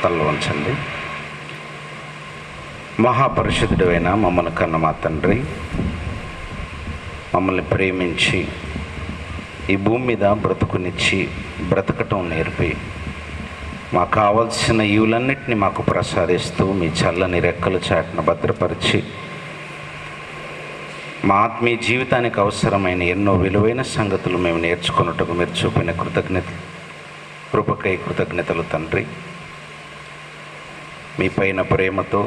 తల్ల వంచండి. మహాపరిశుద్ధుడైన మమ్మల్ని కన్న మా తండ్రి, మమ్మల్ని ప్రేమించి ఈ భూమి మీద బ్రతుకునిచ్చి బ్రతకటం నేర్పి మాకు కావలసిన ఈవులన్నిటినీ మాకు ప్రసాదిస్తూ మీ చల్లని రెక్కల చాటున భద్రపరిచి మా ఆత్మీయ జీవితానికి అవసరమైన ఎన్నో విలువైన సంగతులు మేము నేర్చుకున్నట్టుకు మీరు చూపిన కృపకై కృతజ్ఞతలు తండ్రి. మీ పైన ప్రేమతో,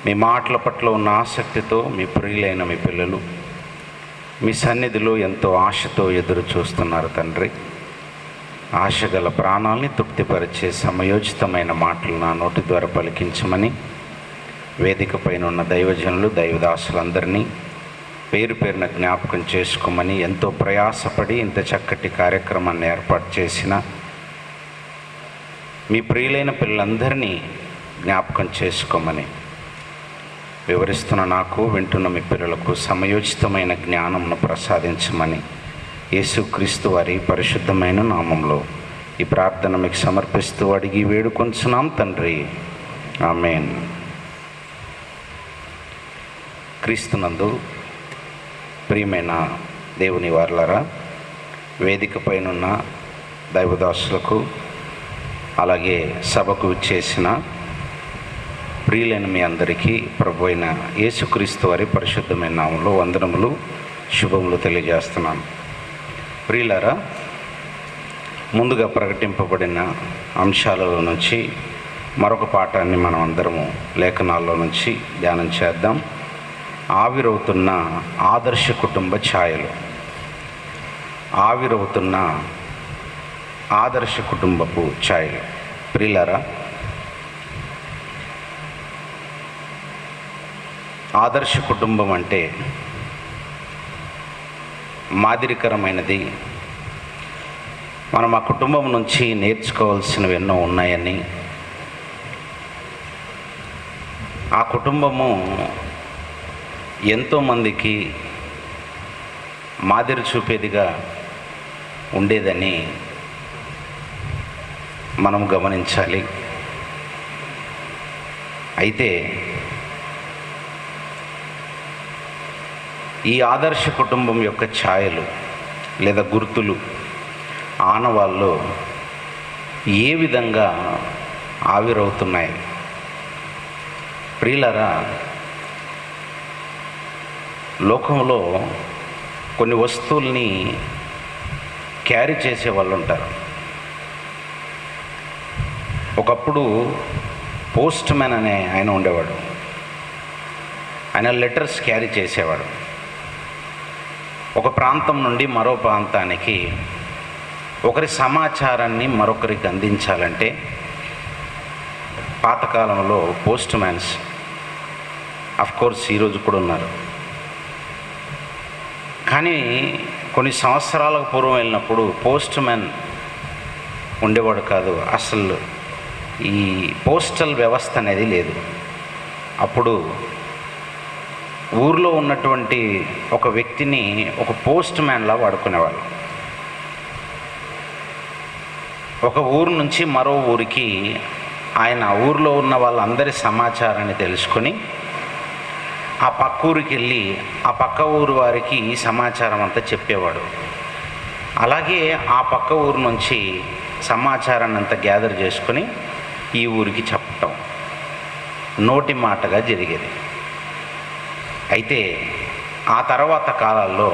మీ మాటల పట్ల ఉన్న ఆసక్తితో మీ ప్రియులైన మీ పిల్లలు మీ సన్నిధిలో ఎంతో ఆశతో ఎదురు చూస్తున్నారు తండ్రి. ఆశగల ప్రాణాలని తృప్తిపరిచే సమయోచితమైన మాటలు నా నోటి ద్వారా పలికించమని వేదిక పైన ఉన్న దైవజనులు దైవదాసులందరినీ పేరు పేరున జ్ఞాపకం చేసుకోమని ఎంతో ప్రయాసపడి ఇంత చక్కటి కార్యక్రమాన్ని ఏర్పాటు చేసిన మీ ప్రియులైన పిల్లలందరినీ జ్ఞాపకం చేసుకోమని వివరిస్తున్న నాకు, వింటున్న మీ పిల్లలకు సమయోచితమైన జ్ఞానంను ప్రసాదించమని యేసుక్రీస్తు వారి పరిశుద్ధమైన నామంలో ఈ ప్రార్థన మీకు సమర్పిస్తూ అడిగి వేడుకొంచున్నాం తండ్రి, ఆమేన్. క్రీస్తునందు ప్రియమైన దేవుని వారలారా, వేదిక పైనున్న దైవదాసులకు అలాగే సభకు విచ్చేసిన ప్రియులైన మీ అందరికీ ప్రభు అయిన యేసుక్రీస్తు వారి పరిశుద్ధమైన నామంలో వందనములు, శుభములు తెలియజేస్తున్నాను. ప్రియులారా, ముందుగా ప్రకటింపబడిన అంశాలలో నుంచి మరొక పాఠాన్ని మనం అందరము లేఖనాల్లో నుంచి ధ్యానం చేద్దాం. ఆవిరవుతున్న ఆదర్శ కుటుంబ ఛాయలు. ఆవిరవుతున్న ఆదర్శ కుటుంబపు ఛాయలు. ప్రియులారా, ఆదర్శ కుటుంబం అంటే మాదిరికరమైనది. మనం ఆ కుటుంబం నుంచి నేర్చుకోవాల్సినవి ఎన్నో ఉన్నాయని, ఆ కుటుంబము ఎంతోమందికి మాదిరి చూపేదిగా ఉండేదని మనం గమనించాలి. అయితే ఈ ఆదర్శ కుటుంబం యొక్క ఛాయలు లేదా గుర్తులు, ఆనవాళ్ళు ఏ విధంగా ఆవిరవుతున్నాయి? ప్రియులారా, లోకంలో కొన్ని వస్తువుల్ని క్యారీ చేసే వాళ్ళు ఉంటారు. ఒకప్పుడు పోస్ట్ మ్యాన్ అనే ఆయన ఉండేవాడు. ఆయన లెటర్స్ క్యారీ చేసేవాడు. ఒక ప్రాంతం నుండి మరో ప్రాంతానికి ఒకరి సమాచారాన్ని మరొకరికి అందించాలంటే పాతకాలంలో పోస్ట్ మ్యాన్స్, అఫ్కోర్స్ ఈరోజు కూడా ఉన్నారు, కానీ కొన్ని సంవత్సరాలకు పూర్వం వెళ్ళినప్పుడు పోస్ట్ మ్యాన్ ఉండేవాడు కాదు. అసలు ఈ పోస్టల్ వ్యవస్థ అనేది లేదు. అప్పుడు ఊర్లో ఉన్నటువంటి ఒక వ్యక్తిని ఒక పోస్ట్ మ్యాన్లా వాడుకునేవాళ్ళు. ఒక ఊరు నుంచి మరో ఊరికి ఆయన ఊర్లో ఉన్న వాళ్ళందరి సమాచారాన్ని తెలుసుకొని ఆ పక్క ఊరికి వెళ్ళి ఆ పక్క ఊరు వారికి ఈ సమాచారం అంతా చెప్పేవాడు. అలాగే ఆ పక్క ఊరు నుంచి సమాచారాన్ని అంతా గ్యాదర్ చేసుకొని ఈ ఊరికి చెప్పటం నోటి మాటగా జరిగేది. అయితే ఆ తర్వాత కాలాల్లో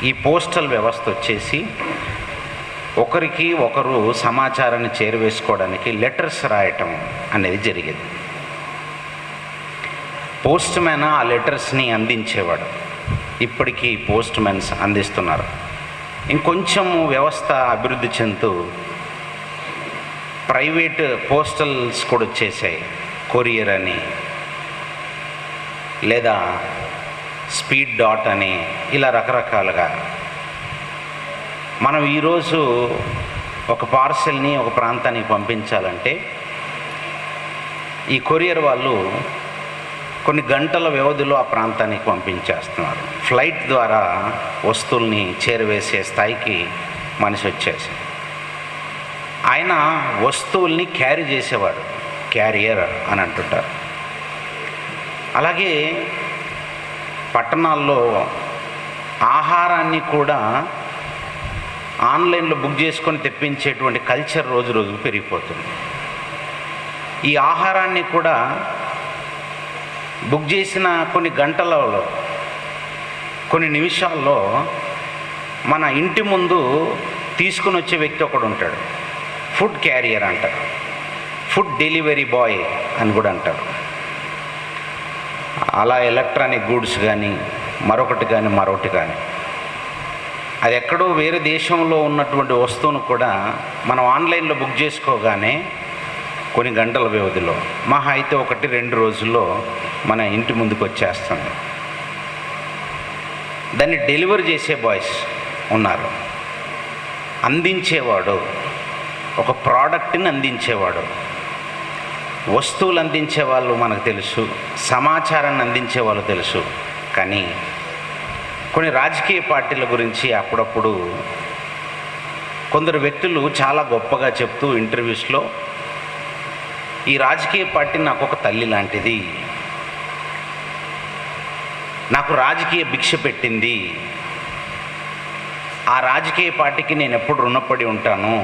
ఈ పోస్టల్ వ్యవస్థ వచ్చేసి ఒకరికి ఒకరు సమాచారాన్ని చేరవేసుకోవడానికి లెటర్స్ రాయటం అనేది జరిగేది. పోస్ట్ మ్యాన్ ఆ లెటర్స్ని అందించేవాడు. ఇప్పటికీ పోస్ట్ మ్యాన్స్ అందిస్తున్నారు. ఇంకొంచెం వ్యవస్థ అభివృద్ధి చెందుతూ ప్రైవేట్ పోస్టల్స్ కూడా వచ్చేసాయి. కొరియర్ అని, లేదా స్పీడ్ డాట్ అని, ఇలా రకరకాలుగా మనం ఈరోజు ఒక పార్సెల్ని ఒక ప్రాంతానికి పంపించాలంటే ఈ కొరియర్ వాళ్ళు కొన్ని గంటల వ్యవధిలో ఆ ప్రాంతానికి పంపించేస్తున్నారు. ఫ్లైట్ ద్వారా వస్తువుల్ని చేరవేసే స్థాయికి మనిషి వచ్చేసి ఆయన వస్తువుల్ని క్యారీ చేసేవాడు, క్యారియర్ అని అంటుంటారు. అలాగే పట్టణాల్లో ఆహారాన్ని కూడా ఆన్లైన్లో బుక్ చేసుకొని తెప్పించేటువంటి కల్చర్ రోజు రోజుకు పెరిగిపోతుంది. ఈ ఆహారాన్ని కూడా బుక్ చేసిన కొన్ని గంటలలో, కొన్ని నిమిషాల్లో మన ఇంటి ముందు తీసుకుని వచ్చే వ్యక్తి ఒకడు ఉంటాడు. ఫుడ్ క్యారియర్ అంటారు, ఫుడ్ డెలివరీ బాయ్ అని కూడా అంటారు. అలా ఎలక్ట్రానిక్ గూడ్స్ కానీ మరొకటి కానీ అది ఎక్కడో వేరే దేశంలో ఉన్నటువంటి వస్తువును కూడా మనం ఆన్లైన్లో బుక్ చేసుకోగానే కొన్ని గంటల వ్యవధిలో, మహా అయితే 1-2 రోజుల్లో మన ఇంటి ముందుకు వచ్చేస్తుంది. దాన్ని డెలివరీ చేసే బాయ్స్ ఉన్నారు, అందించేవాడు, ఒక ప్రోడక్ట్ని అందించేవాడు. వస్తువులు అందించే వాళ్ళు మనకు తెలుసు, సమాచారాన్ని అందించే వాళ్ళు తెలుసు. కానీ కొన్ని రాజకీయ పార్టీల గురించి అప్పుడప్పుడు కొందరు వ్యక్తులు చాలా గొప్పగా చెప్తూ ఇంటర్వ్యూస్లో, ఈ రాజకీయ పార్టీ నాకు ఒక తల్లి లాంటిది, నాకు రాజకీయ భిక్ష పెట్టింది, ఆ రాజకీయ పార్టీకి నేను ఎప్పుడు రుణపడి ఉంటాను,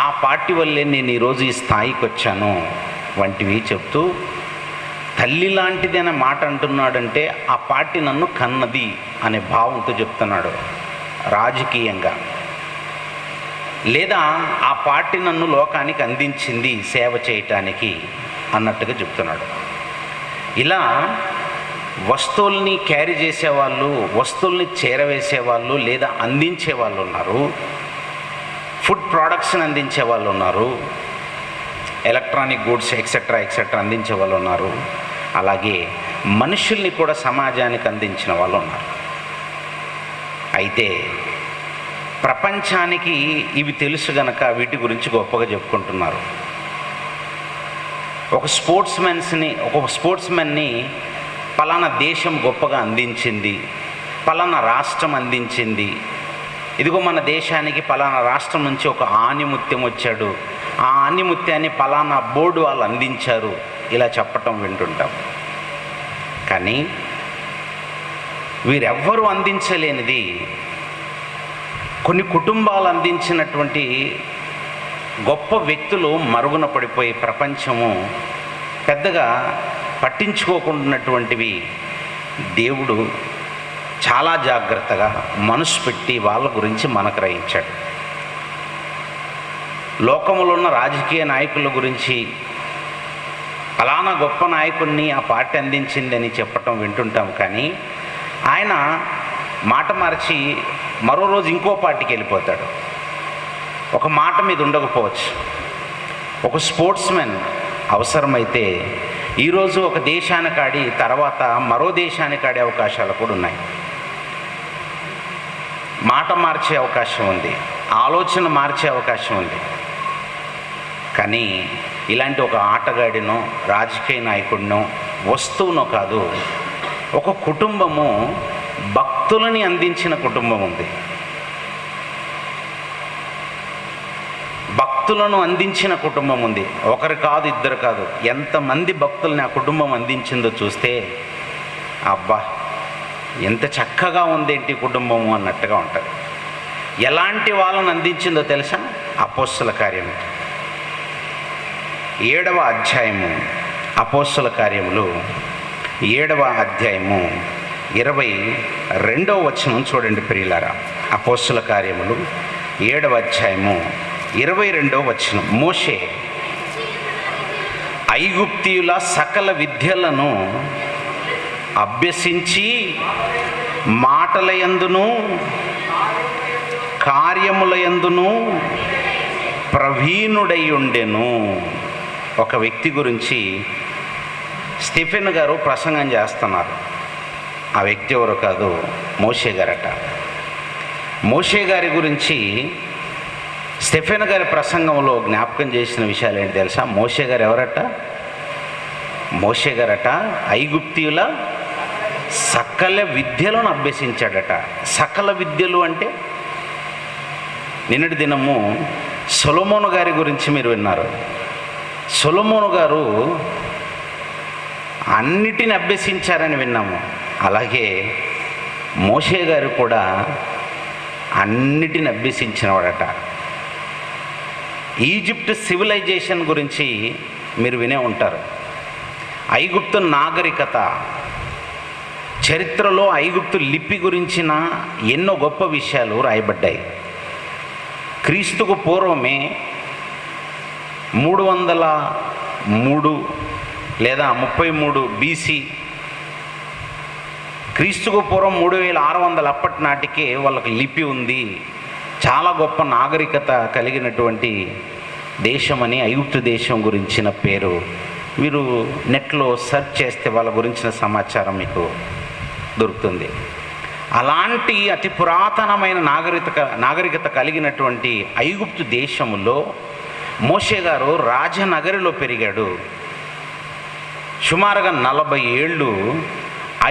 ఆ పార్టీ వల్లే నేను ఈరోజు ఈ స్థాయికి వచ్చాను వంటివి చెప్తూ, తల్లి లాంటిది అనే మాట అంటున్నాడంటే ఆ పార్టీ నన్ను కన్నది అనే భావంతో చెప్తున్నాడు రాజకీయంగా. లేదా ఆ పార్టీ నన్ను లోకానికి అందించింది సేవ చేయటానికి అన్నట్టుగా చెప్తున్నాడు. ఇలా వస్తువుల్ని క్యారీ చేసేవాళ్ళు, వస్తువుల్ని చేరవేసేవాళ్ళు లేదా అందించే వాళ్ళు ఉన్నారు, ఫుడ్ ప్రోడక్ట్స్ని అందించే వాళ్ళు ఉన్నారు, ఎలక్ట్రానిక్ గూడ్స్ ఎక్సెట్రా అందించే వాళ్ళు ఉన్నారు. అలాగే మనుషుల్ని కూడా సమాజానికి అందించిన వాళ్ళు ఉన్నారు. అయితే ప్రపంచానికి ఇవి తెలుసు గనక వీటి గురించి గొప్పగా చెప్పుకుంటున్నారు. ఒక స్పోర్ట్స్మెన్ని పలానా దేశం గొప్పగా అందించింది, పలానా రాష్ట్రం అందించింది, ఇదిగో మన దేశానికి పలానా రాష్ట్రం నుంచి ఒక ఆణిముత్యం వచ్చాడు, ఆ ఆణిముత్యాన్ని పలానా బోర్డు వాళ్ళు అందించారు, ఇలా చెప్పటం వింటుంటాం. కానీ వీరెవ్వరూ అందించలేనిది కొన్ని కుటుంబాలు అందించినటువంటి గొప్ప వ్యక్తులు మరుగున పడిపోయి ప్రపంచము పెద్దగా పట్టించుకోకుండాటువంటివి దేవుడు చాలా జాగ్రత్తగా మనసు పెట్టి వాళ్ళ గురించి మనకు రాయించాడు. లోకంలో ఉన్న రాజకీయ నాయకుల గురించి ఫలానా గొప్ప నాయకుడిని ఆ పార్టీ అందించిందని చెప్పటం వింటుంటాం. కానీ ఆయన మాట మార్చి మరో రోజు ఇంకో పార్టీకి వెళ్ళిపోతాడు. ఒక మాట మీద ఉండకపోవచ్చు. ఒక స్పోర్ట్స్మెన్ అవసరమైతే ఈరోజు ఒక దేశానికి ఆడి తర్వాత మరో దేశానికి ఆడే అవకాశాలు కూడా ఉన్నాయి. మాట మార్చే అవకాశం ఉంది, ఆలోచన మార్చే అవకాశం ఉంది. కానీ ఇలాంటి ఒక ఆటగాడినో రాజకీయ నాయకుడినో వస్తువునో కాదు, ఒక కుటుంబము భక్తులని అందించిన కుటుంబం ఉంది. భక్తులను అందించిన కుటుంబం ఉంది. ఒకరు కాదు, ఇద్దరు కాదు, ఎంతమంది భక్తుల్ని ఆ కుటుంబం అందించిందో చూస్తే అబ్బా ఎంత చక్కగా ఉందేంటి కుటుంబము అన్నట్టుగా ఉంటుంది. ఎలాంటి వాళ్ళని అందించిందో తెలుసా? అపోస్తల కార్యం 7వ అధ్యాయము, అపోస్తల కార్యములు 7వ అధ్యాయము 22వ వచనం చూడండి ప్రియులారా. అపోస్తల కార్యములు 7వ అధ్యాయము 22వ వచనం. మోషే ఐగుప్తీయుల సకల విద్యలను అభ్యసించి మాటలయందును కార్యములయందును ప్రవీణుడై ఉండెను. ఒక వ్యక్తి గురించి స్టీఫెన్ గారు ప్రసంగం చేస్తున్నారు. ఆ వ్యక్తి ఎవరు కాదు, మోషే గారట. మోషే గారి గురించి స్టెఫెన్ గారి ప్రసంగంలో జ్ఞాపకం చేసిన విషయాలు ఏంటి తెలుసా? మోషే గారు ఎవరట? మోషే గారట ఐగుప్తీయుల సకల విద్యలను అభ్యసించాడట. సకల విద్యలు అంటే నిన్నటి దినము సొలొమోను గారి గురించి మీరు విన్నారు. సొలొమోను గారు అన్నిటిని అభ్యసించారని విన్నాము. అలాగే మోషే గారు కూడా అన్నిటిని అభ్యసించినవాడట. ఈజిప్ట్ సివిలైజేషన్ గురించి మీరు వినే ఉంటారు. ఐగుప్తు నాగరికత చరిత్రలో ఐగుప్తు లిపి గురించిన ఎన్నో గొప్ప విషయాలు రాయబడ్డాయి. క్రీస్తుకు పూర్వమే 303 లేదా 33 BC, క్రీస్తుకు పూర్వం 3600 అప్పటి నాటికే వాళ్ళకి లిపి ఉంది. చాలా గొప్ప నాగరికత కలిగినటువంటి దేశమని ఐగుప్తు దేశం గురించిన పేరు. మీరు నెట్లో సెర్చ్ చేస్తే వాళ్ళ గురించిన సమాచారం మీకు దొరుకుతుంది. అలాంటి అతి పురాతనమైన నాగరికత కలిగినటువంటి ఐగుప్తు దేశంలో మోషే గారు రాజనగరిలో పెరిగాడు. సుమారుగా 40 ఏళ్ళు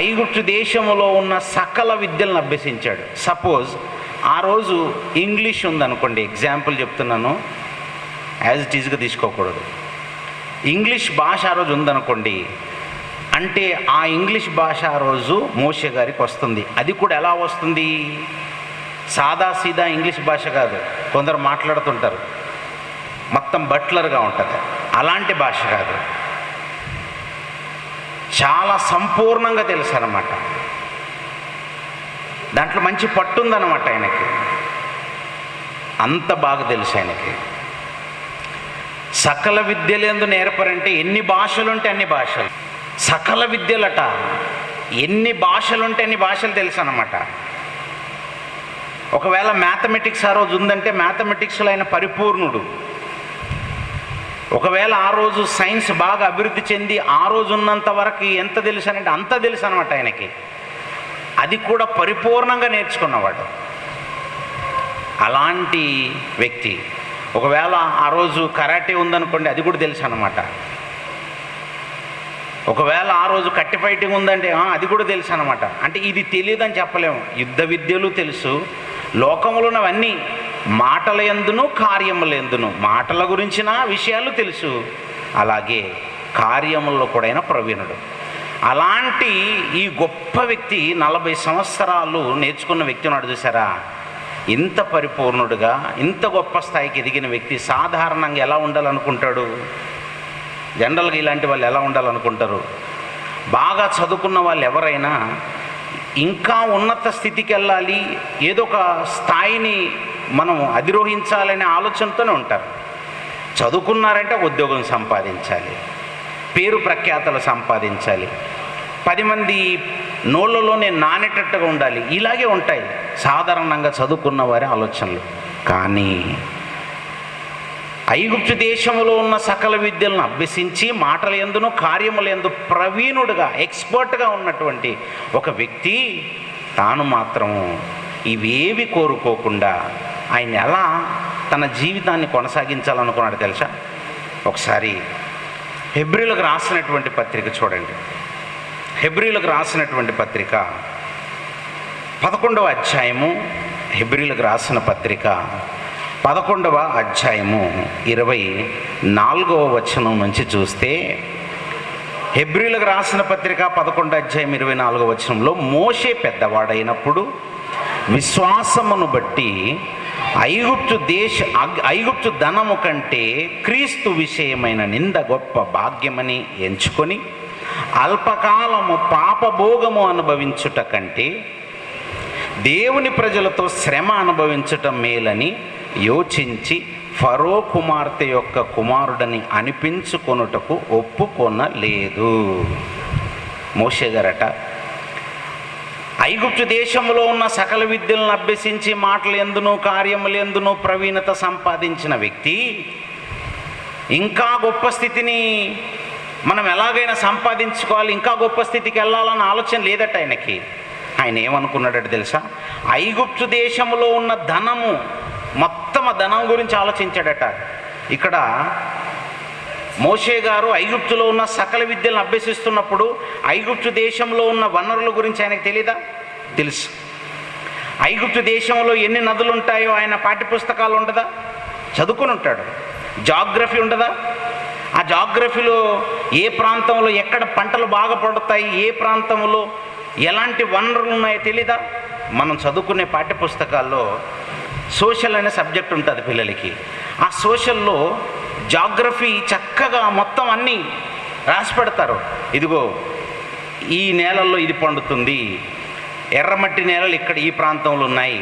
ఐగుప్తు దేశంలో ఉన్న సకల విద్యలను అభ్యసించాడు. సపోజ్ ఆ రోజు ఇంగ్లీష్ ఉందనుకోండి, ఎగ్జాంపుల్ చెప్తున్నాను, యాజ్ ఇట్ ఈజ్గా తీసుకోకూడదు. ఇంగ్లీష్ భాష ఆ రోజు ఉందనుకోండి, అంటే ఆ ఇంగ్లీష్ భాష ఆ రోజు మోషే గారికి వస్తుంది. అది కూడా ఎలా వస్తుంది? సాదా సీదా ఇంగ్లీష్ భాష కాదు. కొందరు మాట్లాడుతుంటారు మొత్తం బట్లర్గా ఉంటుంది. అలాంటి భాష కాదు, చాలా సంపూర్ణంగా తెలుసు అన్నమాట. దాంట్లో మంచి పట్టు ఉందన్నమాట ఆయనకి. అంత బాగా తెలుసు ఆయనకి. సకల విద్యలందు నేర్పరంటే ఎన్ని భాషలుంటే అన్ని భాషలు. సకల విద్యలట, ఎన్ని భాషలుంటే అన్ని భాషలు తెలుసు అన్నమాట. ఒకవేళ మ్యాథమెటిక్స్ ఆ రోజు ఉందంటే మ్యాథమెటిక్స్లో ఆయన పరిపూర్ణుడు. ఒకవేళ ఆ రోజు సైన్స్ బాగా అభివృద్ధి చెంది ఆ రోజు ఉన్నంత వరకు ఎంత తెలుసు అంటే అంత తెలుసు అనమాట ఆయనకి. అది కూడా పరిపూర్ణంగా నేర్చుకున్నవాడు. అలాంటి వ్యక్తి. ఒకవేళ ఆ రోజు కరాటే ఉందనుకోండి, అది కూడా తెలుసు అన్నమాట. ఒకవేళ ఆ రోజు కట్టి ఫైటింగ్ ఉందంటే అది కూడా తెలుసు అన్నమాట. అంటే ఇది తెలియదని చెప్పలేము. యుద్ధ విద్యలు తెలుసు, లోకంలో ఉన్నవన్నీ మాటల యందును కార్యముల యందును, మాటల గురించిన విషయాలు తెలుసు, అలాగే కార్యముల్లో కూడా ఆయన ప్రవీణుడు. అలాంటి ఈ గొప్ప వ్యక్తి 40 సంవత్సరాలు నేర్చుకున్న వ్యక్తి ఉన్నాడు చూసారా. ఇంత పరిపూర్ణుడుగా ఇంత గొప్ప స్థాయికి ఎదిగిన వ్యక్తి సాధారణంగా ఎలా ఉండాలనుకుంటాడు? జనరల్గా ఇలాంటి వాళ్ళు ఎలా ఉండాలనుకుంటారు? బాగా చదువుకున్న వాళ్ళు ఎవరైనా ఇంకా ఉన్నత స్థితికి వెళ్ళాలి, ఏదో ఒక స్థాయిని మనం అధిరోహించాలనే ఆలోచనతోనే ఉంటారు. చదువుకున్నారంటే ఉద్యోగం సంపాదించాలి, పేరు ప్రఖ్యాతలు సంపాదించాలి, 10 మంది నోళ్ళలో నేను నానేటట్టుగా ఉండాలి, ఇలాగే ఉంటాయి సాధారణంగా చదువుకున్న వారి ఆలోచనలు. కానీ ఐగుప్తు దేశంలో ఉన్న సకల విద్యలను అభ్యసించి మాటల యందును కార్యముల యందు ప్రవీణుడుగా ఎక్స్పర్ట్గా ఉన్నటువంటి ఒక వ్యక్తి తాను మాత్రం ఇవేవి కోరుకోకుండా ఆయన ఎలా తన జీవితాన్ని కొనసాగించాలనుకున్నాడు తెలుసా? ఒకసారి హెబ్రీలకు రాసినటువంటి పత్రిక చూడండి. హెబ్రీలకు రాసినటువంటి పత్రిక 11వ అధ్యాయము, హెబ్రీలకు రాసిన పత్రిక 11వ అధ్యాయము 24వ వచనం నుంచి చూస్తే, హెబ్రీలకు రాసిన పత్రిక 11వ అధ్యాయం 24వ వచనంలో, మోషే పెద్దవాడైనప్పుడు విశ్వాసమును బట్టి ఐగుప్తు ధనము కంటే క్రీస్తు విషయమైన నింద గొప్ప భాగ్యమని ఎంచుకొని అల్పకాలము పాపభోగము అనుభవించుట కంటే దేవుని ప్రజలతో శ్రమ అనుభవించటం మేలని యోచించి ఫరో కుమార్తె యొక్క కుమారుడని అనిపించుకొనుటకు ఒప్పుకొనలేదు. మోషే గారట ఐగుప్తు దేశంలో ఉన్న సకల విద్యలను అభ్యసించి మాటల యందును కార్యముల యందును ప్రవీణత సంపాదించిన వ్యక్తి ఇంకా గొప్ప స్థితిని మనం ఎలాగైనా సంపాదించుకోవాలి, ఇంకా గొప్ప స్థితికి వెళ్ళాలన్న ఆలోచన లేదట ఆయనకి. ఆయన ఏమనుకున్నాడట తెలుసా? ఐగుప్తు దేశంలో ఉన్న ధనము, మొత్తం ఆ ధనం గురించి ఆలోచించాడట. ఇక్కడ మోషే గారు ఐగుప్తులో ఉన్న సకల విద్యలను అభ్యసిస్తున్నప్పుడు ఐగుప్తు దేశంలో ఉన్న వనరుల గురించి ఆయనకు తెలీదా? తెలుసు. ఐగుప్తు దేశంలో ఎన్ని నదులు ఉంటాయో ఆయన పాఠ్యపుస్తకాలు ఉండదా? చదువుకుని ఉంటాడు. జాగ్రఫీ ఉండదా? ఆ జాగ్రఫీలో ఏ ప్రాంతంలో ఎక్కడ పంటలు బాగా పండుతాయి, ఏ ప్రాంతంలో ఎలాంటి వనరులు ఉన్నాయో తెలీదా? మనం చదువుకునే పాఠ్యపుస్తకాల్లో సోషల్ అనే సబ్జెక్ట్ ఉంటుంది పిల్లలకి. ఆ సోషల్లో జాగ్రఫీ చక్కగా మొత్తం అన్నీ రాసి పెడతారు. ఇదిగో ఈ నేలల్లో ఇది పండుతుంది, ఎర్రమట్టి నేలలు ఇక్కడ ఈ ప్రాంతంలో ఉన్నాయి,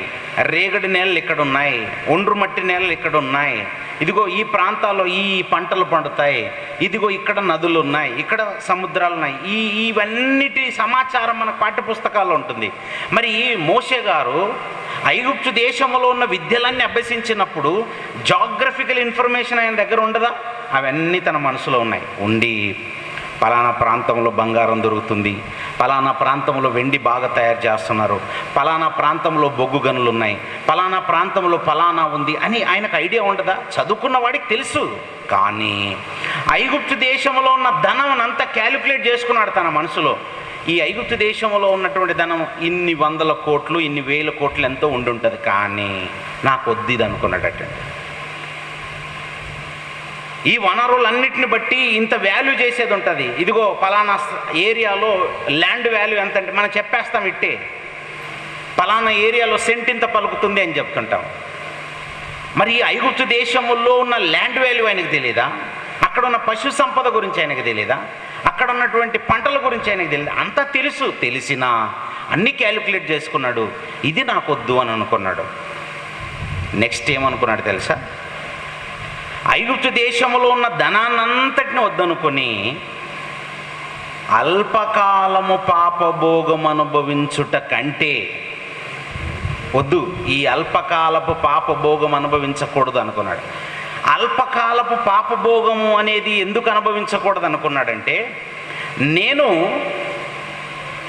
రేగడి నేలలు ఇక్కడ ఉన్నాయి, ఒండ్రు మట్టి నేలలు ఇక్కడ ఉన్నాయి, ఇదిగో ఈ ప్రాంతాల్లో ఈ పంటలు పండుతాయి, ఇదిగో ఇక్కడ నదులు ఉన్నాయి, ఇక్కడ సముద్రాలు ఉన్నాయి. ఇవన్నిటి సమాచారం మన పాఠ్యపుస్తకాల్లో ఉంటుంది. మరి మోషే గారు ఐగుప్తు దేశంలో ఉన్న విద్యలన్నీ అభ్యసించినప్పుడు జాగ్రఫికల్ ఇన్ఫర్మేషన్ ఆయన దగ్గర ఉండదా? అవన్నీ తన మనసులో ఉన్నాయి. ఉండి పలానా ప్రాంతంలో బంగారం దొరుకుతుంది, పలానా ప్రాంతంలో వెండి బాగా తయారు చేస్తున్నారు, పలానా ప్రాంతంలో బొగ్గు గనులు ఉన్నాయి, పలానా ప్రాంతంలో పలానా ఉంది అని ఆయనకు ఐడియా ఉండదా? చదువుకున్న వాడికి తెలుసు. కానీ ఐగుప్తు దేశంలో ఉన్న ధనం అంతా క్యాలిక్యులేట్ చేసుకున్నాడు తన మనసులో. ఈ ఐగుప్తు దేశంలో ఉన్నటువంటి ధనం ఇన్ని 100 కోట్లు, ఇన్ని 1000 కోట్లు ఎంతో ఉండుంటుంది, కానీ నాకు వద్దు ఇది అనుకున్నాడట. ఈ వనరులన్నిటిని బట్టి ఇంత వాల్యూ చేసేది ఉంటుంది. ఇదిగో పలానా ఏరియాలో ల్యాండ్ వాల్యూ ఎంత అంటే మనం చెప్పేస్తాం, ఇట్టే పలానా ఏరియాలో సెంట్ ఇంత పలుకుతుంది అని చెప్తుంటాం. మరి ఈ ఐగుప్తు దేశంలో ఉన్న ల్యాండ్ వాల్యూ ఆయనకు తెలియదా? అక్కడ ఉన్న పశు సంపద గురించి ఆయనకు తెలియదా? అక్కడ ఉన్నటువంటి పంటల గురించి ఆయనకు తెలియదు? అంతా తెలుసు. తెలిసినా అన్నీ క్యాలిక్యులేట్ చేసుకున్నాడు. ఇది నాకు వద్దు అని అనుకున్నాడు. నెక్స్ట్ ఏమనుకున్నాడు తెలుసా? ఐగుప్తు దేశంలో ఉన్న ధనాన్నంతటిని వద్దనుకొని అల్పకాలము పాపభోగం అనుభవించుట కంటే, వద్దు ఈ అల్పకాలపు పాపభోగం అనుభవించకూడదు అనుకున్నాడు. అల్పకాలపు పాపభోగము అనేది ఎందుకు అనుభవించకూడదు అనుకున్నాడంటే, నేను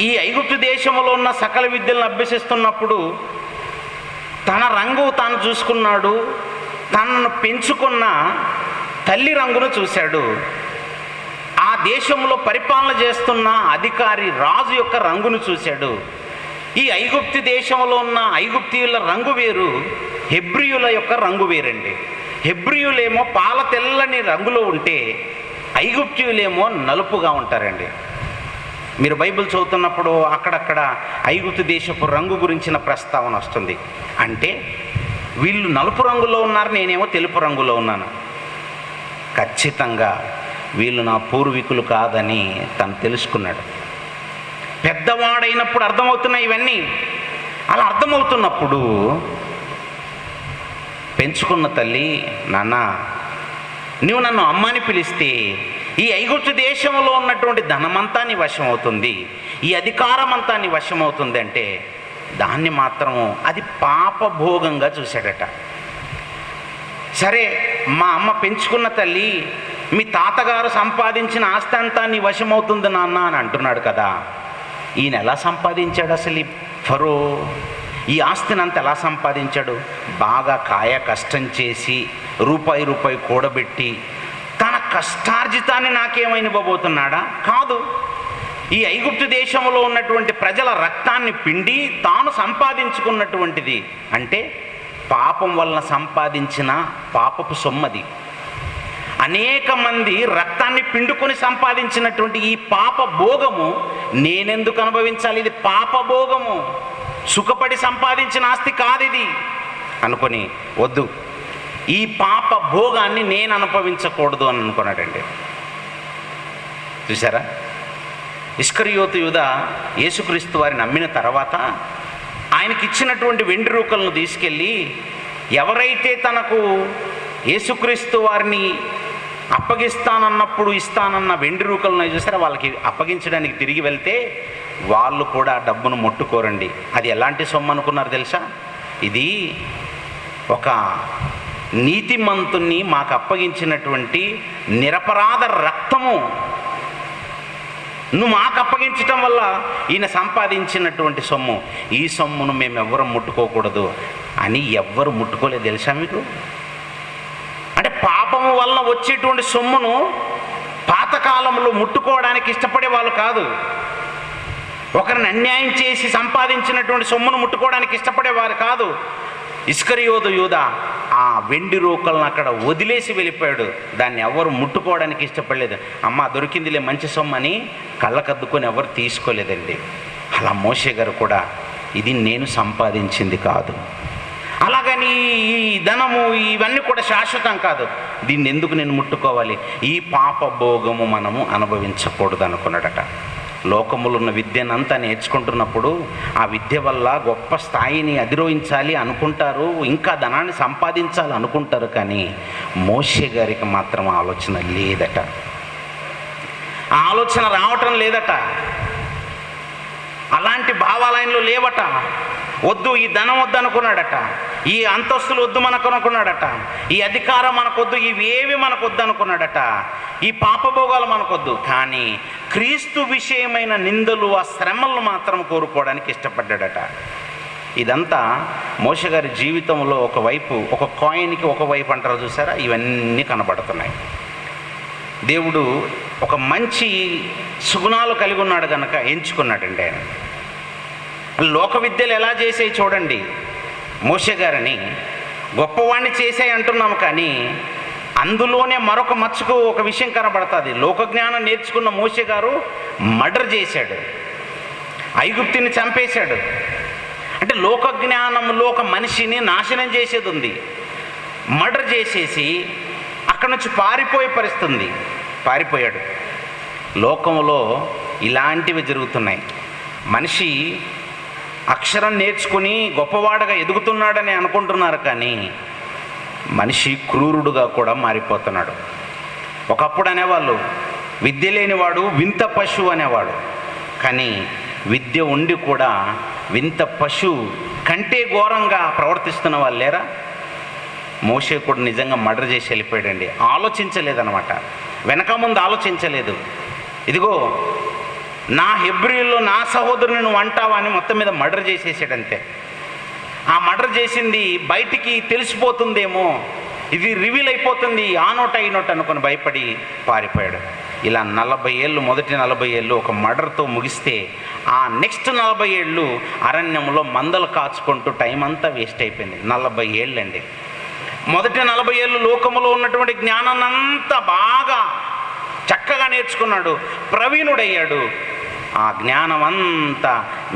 ఈ ఐగుప్తు దేశంలో ఉన్న సకల విద్యలను అభ్యసిస్తున్నప్పుడు తన రంగు తాను చూసుకున్నాడు, తనను పెంచుకున్న తల్లి రంగును చూశాడు, ఆ దేశంలో పరిపాలన చేస్తున్న అధికారి రాజు యొక్క రంగును చూశాడు. ఈ ఐగుప్తు దేశంలో ఉన్న ఐగుప్తీయుల రంగు వేరు, హెబ్రియుల యొక్క రంగు వేరండి. హెబ్రియులేమో పాల తెల్లని రంగులో ఉంటే ఐగుప్తీయులేమో నలుపుగా ఉంటారండి. మీరు బైబిల్ చదువుతున్నప్పుడు అక్కడక్కడ ఐగుప్తు దేశపు రంగు గురించిన ప్రస్తావన వస్తుంది. అంటే వీళ్ళు నలుపు రంగులో ఉన్నారు, నేనేమో తెలుపు రంగులో ఉన్నాను. ఖచ్చితంగా వీళ్ళు నా పూర్వీకులు కాదని తను తెలుసుకున్నాడు. పెద్దవాడైనప్పుడు అర్థమవుతున్నాయి ఇవన్నీ. అలా అర్థమవుతున్నప్పుడు పెంచుకున్న తల్లి, నాన్న నువ్వు నన్ను అమ్మని పిలిస్తే ఈ ఐగుప్తు దేశంలో ఉన్నటువంటి ధనమంతా నీ వశం అవుతుంది, ఈ అధికారం అంతా నీ వశం అవుతుంది అంటే దాన్ని మాత్రము అది పాపభోగంగా చూశాడట. సరే మా అమ్మ పెంచుకున్న తల్లి, మీ తాతగారు సంపాదించిన ఆస్తి అంతా నీ వశమవుతుంది నాన్న అని అంటున్నాడు కదా. ఈయన ఎలా సంపాదించాడు అసలు? ఈ ఫరో ఈ ఆస్తిని అంతా ఎలా సంపాదించాడు? బాగా కాయ కష్టం చేసి రూపాయి కూడబెట్టి తన కష్టార్జితాన్ని నాకేమైనా ఇవ్వబోతున్నాడా? కాదు. ఈ ఐగుప్తు దేశంలో ఉన్నటువంటి ప్రజల రక్తాన్ని పిండి తాను సంపాదించుకున్నటువంటిది. అంటే పాపం వలన సంపాదించిన పాపపు సొమ్మది. అనేక మంది రక్తాన్ని పిండుకొని సంపాదించినటువంటి ఈ పాప భోగము నేనెందుకు అనుభవించాలి? ఇది పాప భోగము, సుఖపడి సంపాదించిన ఆస్తి కాదు ఇది అనుకొని, వద్దు ఈ పాప భోగాన్ని నేను అనుభవించకూడదు అని అనుకున్నాడండి. చూసారా? ఇస్కరియోతు యూదా యేసుక్రీస్తు వారిని నమ్మిన తర్వాత ఆయనకి ఇచ్చినటువంటి వెండి రూకలను తీసుకెళ్ళి ఎవరైతే తనకు యేసుక్రీస్తు వారిని అప్పగిస్తానన్నప్పుడు ఇస్తానన్న వెండి రూకలను చూసారా, వాళ్ళకి అప్పగించడానికి తిరిగి వెళ్తే వాళ్ళు కూడా డబ్బును ముట్టుకోరండి. అది ఎలాంటి సొమ్ము అనుకున్నారు తెలుసా? ఇది ఒక నీతిమంతుణ్ణి మాకు అప్పగించినటువంటి నిరపరాధ రక్తము, నువ్వు మాకు అప్పగించటం వల్ల ఈయన సంపాదించినటువంటి సొమ్ము, ఈ సొమ్మును మేము ఎవ్వరూ ముట్టుకోకూడదు అని ఎవ్వరు ముట్టుకోలేదు తెలుసా మీకు? అంటే పాపము వల్ల వచ్చేటువంటి సొమ్మును పాతకాలంలో ముట్టుకోవడానికి ఇష్టపడే వాళ్ళు కాదు. ఒకరిని అన్యాయం చేసి సంపాదించినటువంటి సొమ్మును ముట్టుకోవడానికి ఇష్టపడేవారు కాదు. ఇస్కరియోతు యూదా ఆ వెండి రూకలను అక్కడ వదిలేసి వెళ్ళిపోయాడు. దాన్ని ఎవరు ముట్టుకోవడానికి ఇష్టపడలేదు. అమ్మ దొరికిందిలే మంచి సొమ్మని కళ్ళకద్దుకొని ఎవరు తీసుకోలేదండి. అలా మోషే గారు కూడా ఇది నేను సంపాదించింది కాదు, అలాగని ఈ ధనము ఇవన్నీ కూడా శాశ్వతం కాదు, దీన్ని ఎందుకు నేను ముట్టుకోవాలి, ఈ పాప భోగము మనము అనుభవించకూడదు అనుకున్నాడట. లోకములో ఉన్న విద్యనంతా నేర్చుకుంటున్నప్పుడు ఆ విద్య వల్ల గొప్ప స్థాయిని అధిరోహించాలి అనుకుంటారు, ఇంకా ధనాన్ని సంపాదించాలి అనుకుంటారు. కానీ మోషే గారికి మాత్రం ఆలోచన లేదట, ఆ ఆలోచన రావటం లేదట, అలాంటి భావాలయంలో లేవట. వద్దు, ఈ ధనం వద్దు అనుకున్నాడట, ఈ అంతస్తులు వద్దు మనకు అనుకున్నాడట, ఈ అధికారం మనకొద్దు, ఇవేవి మనకొద్దు అనుకున్నాడట, ఈ పాపభోగాలు మనకొద్దు. కానీ క్రీస్తు విషయమైన నిందలు, ఆ శ్రమలను మాత్రం కోరుకోవడానికి ఇష్టపడ్డాడట. ఇదంతా మోషే గారి జీవితంలో ఒకవైపు, ఒక కాయిన్కి ఒకవైపు అంటారు చూసారా, ఇవన్నీ కనబడుతున్నాయి. దేవుడు ఒక మంచి సుగుణాలు కలిగి ఉన్నాడు కనుక ఎంచుకున్నాడండి ఆయన. లోక విద్యలు ఎలా చేసాయి చూడండి, మోషే గారిని గొప్పవాణ్ణి చేసాయి అంటున్నాము, కానీ అందులోనే మరొక మచ్చుకు ఒక విషయం కనబడుతుంది. లోక జ్ఞానం నేర్చుకున్న మోషే గారు మర్డర్ చేశాడు, ఐగుప్తుని చంపేశాడు. అంటే లోక జ్ఞానంలో ఒక మనిషిని నాశనం చేసేది ఉంది. మర్డర్ చేసేసి అక్కడ నుంచి పారిపోయే పరిస్థితి, పారిపోయాడు. లోకంలో ఇలాంటివి జరుగుతున్నాయి. మనిషి అక్షరం నేర్చుకుని గొప్పవాడుగా ఎదుగుతున్నాడని అనుకుంటున్నారు, కానీ మనిషి క్రూరుడుగా కూడా మారిపోతున్నాడు. ఒకప్పుడు అనేవాళ్ళు విద్య లేనివాడు వింత పశువు అనేవాడు, కానీ విద్య ఉండి కూడా వింత పశువు కంటే ఘోరంగా ప్రవర్తిస్తున్న వాళ్ళు లేరా? మోషే కూడా నిజంగా మర్డర్ చేసి వెళ్ళిపోయాడండి. ఆలోచించలేదన్నమాట, వెనక ముందు ఆలోచించలేదు. ఇదిగో నా హెబ్రీలో నా సహోదరుని నువ్వు అంటావా అని మొత్తం మీద మర్డర్ చేసేసాడంతే. ఆ మర్డర్ చేసింది బయటికి తెలిసిపోతుందేమో, ఇది రివీల్ అయిపోతుంది, ఆ నోట ఈ నోట అనుకుని భయపడి పారిపోయాడు. ఇలా 40 ఏళ్ళు, మొదటి 40 ఏళ్ళు ఒక మర్డర్తో ముగిస్తే ఆ నెక్స్ట్ 40 ఏళ్ళు అరణ్యంలో మందలు కాచుకుంటూ టైం అంతా వేస్ట్ అయిపోయింది. 40 ఏళ్ళండి. మొదటి 40 ఏళ్ళు లోకములో ఉన్నటువంటి జ్ఞానాన్ని అంతా బాగా చక్కగా నేర్చుకున్నాడు, ప్రవీణుడయ్యాడు. ఆ జ్ఞానం అంతా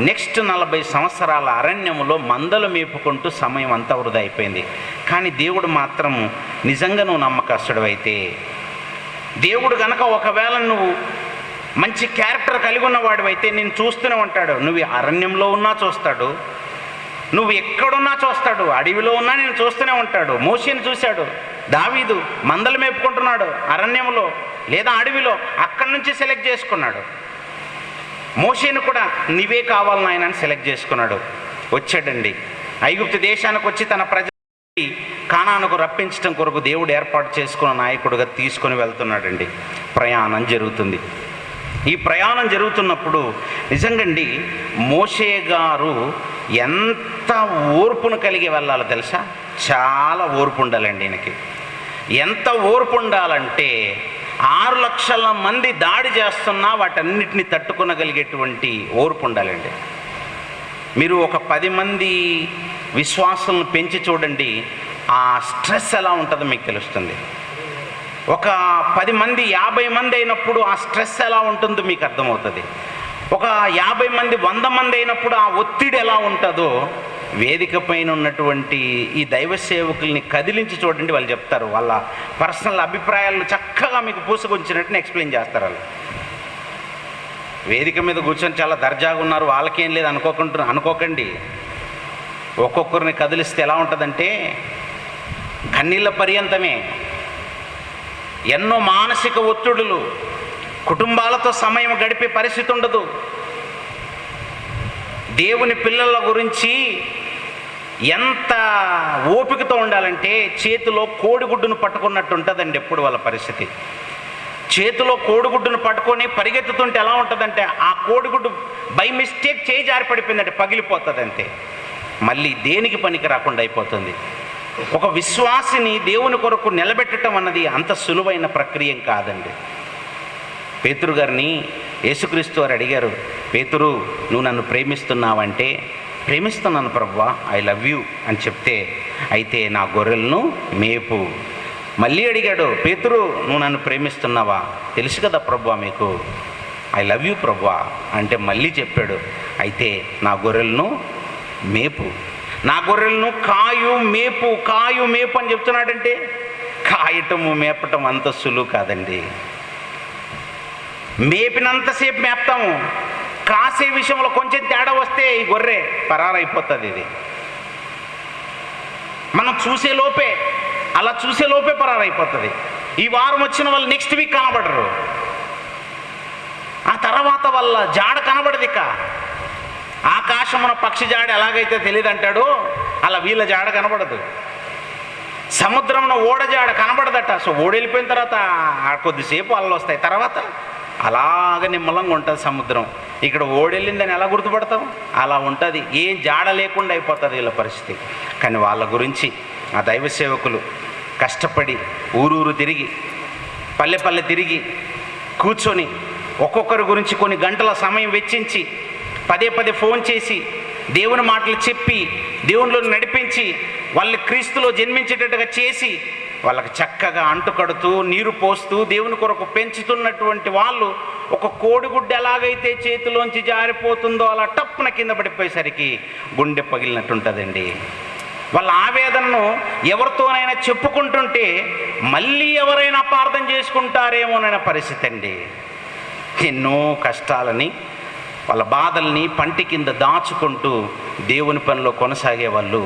నెక్స్ట్ 40 సంవత్సరాల అరణ్యములో మందలు మేపుకుంటూ సమయం అంతా వృధా అయిపోయింది. కానీ దేవుడు మాత్రం నిజంగా నువ్వు నమ్మకస్తుడు అయితే, దేవుడు గనక ఒకవేళ నువ్వు మంచి క్యారెక్టర్ కలిగి ఉన్నవాడివైతే నేను చూస్తూనే ఉంటాడు. నువ్వు అరణ్యంలో ఉన్నా చూస్తాడు, నువ్వు ఎక్కడున్నా చూస్తాడు, అడవిలో ఉన్నా నేను చూస్తూనే ఉంటాడు. మోషేని చూశాడు, దావీదు మందలు మేపుకుంటున్నాడు అరణ్యంలో లేదా అడవిలో, అక్కడి నుంచి సెలెక్ట్ చేసుకున్నాడు. మోషేను కూడా నీవే కావాలి నాయన అని సెలెక్ట్ చేసుకున్నాడు. వచ్చాడండి ఐగుప్తు దేశానికి వచ్చి తన ప్రజల్ని కానానుకు రప్పించడం కొరకు దేవుడు ఏర్పాటు చేసుకున్న నాయకుడిగా తీసుకొని వెళ్తున్నాడండి. ప్రయాణం జరుగుతుంది. ఈ ప్రయాణం జరుగుతున్నప్పుడు నిజంగండి మోషే గారు ఎంత ఓర్పును కలిగి వెళ్ళాలో తెలుసా? చాలా ఓర్పు ఉండాలండి ఈయనకి. ఎంత ఓర్పు ఉండాలంటే 6 లక్షల మంది దాడి చేస్తున్నా వాటన్నిటిని తట్టుకొనగలిగేటువంటి ఓర్పు ఉండాలండి. మీరు ఒక 10 మంది విశ్వాసాలను పెంచి చూడండి, ఆ స్ట్రెస్ ఎలా ఉంటుందో మీకు తెలుస్తుంది. ఒక 10 మంది 50 మంది అయినప్పుడు ఆ స్ట్రెస్ ఎలా ఉంటుందో మీకు అర్థమవుతుంది. ఒక 50 మంది 100 మంది అయినప్పుడు ఆ ఒత్తిడి ఎలా ఉంటుందో వేదిక పైన ఉన్నటువంటి ఈ దైవ సేవకుల్ని కదిలించి చూడండి, వాళ్ళు చెప్తారు. వాళ్ళ పర్సనల్ అభిప్రాయాలను చక్కగా మీకు పూసుకొచ్చినట్టు ఎక్స్ప్లెయిన్ చేస్తారు. వాళ్ళు వేదిక మీద కూర్చొని చాలా దర్జాగా ఉన్నారు, వాళ్ళకేం లేదు అనుకోకండి. ఒక్కొక్కరిని కదిలిస్తే ఎలా ఉంటుందంటే కన్నీళ్ళ పర్యంతమే. ఎన్నో మానసిక ఒత్తిడులు, కుటుంబాలతో సమయం గడిపే పరిస్థితి ఉండదు. దేవుని పిల్లల గురించి ఎంత ఓపికతో ఉండాలంటే చేతిలో కోడిగుడ్డును పట్టుకున్నట్టు ఉంటుందండి ఎప్పుడు వాళ్ళ పరిస్థితి. చేతిలో కోడిగుడ్డును పట్టుకొని పరిగెత్తుతుంటే ఎలా ఉంటుందంటే ఆ కోడిగుడ్డు బై మిస్టేక్ చేయి జారి పడిపోయిందంటే పగిలిపోతుంది అంతే, మళ్ళీ దేనికి పనికి రాకుండా అయిపోతుంది. ఒక విశ్వాసిని దేవుని కొరకు నిలబెట్టడం అన్నది అంత సులువైన ప్రక్రియ కాదండి. పేతురు గారిని యేసుక్రీస్తు వారు అడిగారు, పేతురు నువ్వు నన్ను ప్రేమిస్తున్నావంటే, ప్రేమిస్తున్నాను ప్రభువా, ఐ లవ్ యూ అని చెప్తే అయితే నా గొర్రెలను మేపు. మళ్ళీ అడిగాడు, పేతురు నువ్వు నన్ను ప్రేమిస్తున్నావా? తెలుసు కదా ప్రభువా మీకు, ఐ లవ్ యూ ప్రభువా అంటే మళ్ళీ చెప్పాడు, అయితే నా గొర్రెలను మేపు, నా గొర్రెలను కాయు మేపు, కాయు మేపు అని చెప్తున్నాడంటే కాయటము మేపటం అంత సులువు కాదండి. మేపినంతసేపు మేపుతాము, కాసే విషయంలో కొంచెం తేడా వస్తే ఈ గొర్రె పరారైపోతుంది. ఇది మనం చూసేలోపే, అలా చూసేలోపే పరారైపోతుంది. ఈ వారం వచ్చిన వాళ్ళు నెక్స్ట్ వీక్ కనబడరు, ఆ తర్వాత వాళ్ళ జాడ కనబడదు. ఇక ఆకాశమున పక్షి జాడ ఎలాగైతే తెలియదు అంటాడో అలా వీళ్ళ జాడ కనబడదు. సముద్రంలో ఓడ జాడ కనబడదట. సో ఓడ వెళ్ళిపోయిన తర్వాత కొద్దిసేపు అలలు వస్తాయి, తర్వాత అలాగ నిమ్మలంగా ఉంటుంది సముద్రం. ఇక్కడ ఓడెళ్ళిందని ఎలా గుర్తుపడతాం? అలా ఉంటుంది, ఏం జాడ లేకుండా అయిపోతుంది వీళ్ళ పరిస్థితి. కానీ వాళ్ళ గురించి ఆ దైవ సేవకులు కష్టపడి ఊరూరు తిరిగి, పల్లె పల్లె తిరిగి కూర్చొని ఒక్కొక్కరి గురించి కొన్ని గంటల సమయం వెచ్చించి పదే పదే ఫోన్ చేసి దేవుని మాటలు చెప్పి దేవునిలో నడిపించి వాళ్ళని క్రీస్తులో జన్మించేటట్టుగా చేసి వాళ్ళకి చక్కగా అంటుకడుతూ నీరు పోస్తూ దేవుని కొరకు పెంచుతున్నటువంటి వాళ్ళు ఒక కోడిగుడ్డ ఎలాగైతే చేతిలోంచి జారిపోతుందో అలా టప్పున కింద పడిపోయేసరికి గుండె పగిలినట్టుంటుందండి. వాళ్ళ ఆవేదనను ఎవరితోనైనా చెప్పుకుంటుంటే మళ్ళీ ఎవరైనా అపార్థం చేసుకుంటారేమోనైనా పరిస్థితి అండి. ఎన్నో కష్టాలని, వాళ్ళ బాధల్ని పంటి కింద దాచుకుంటూ దేవుని పనిలో కొనసాగే వాళ్ళు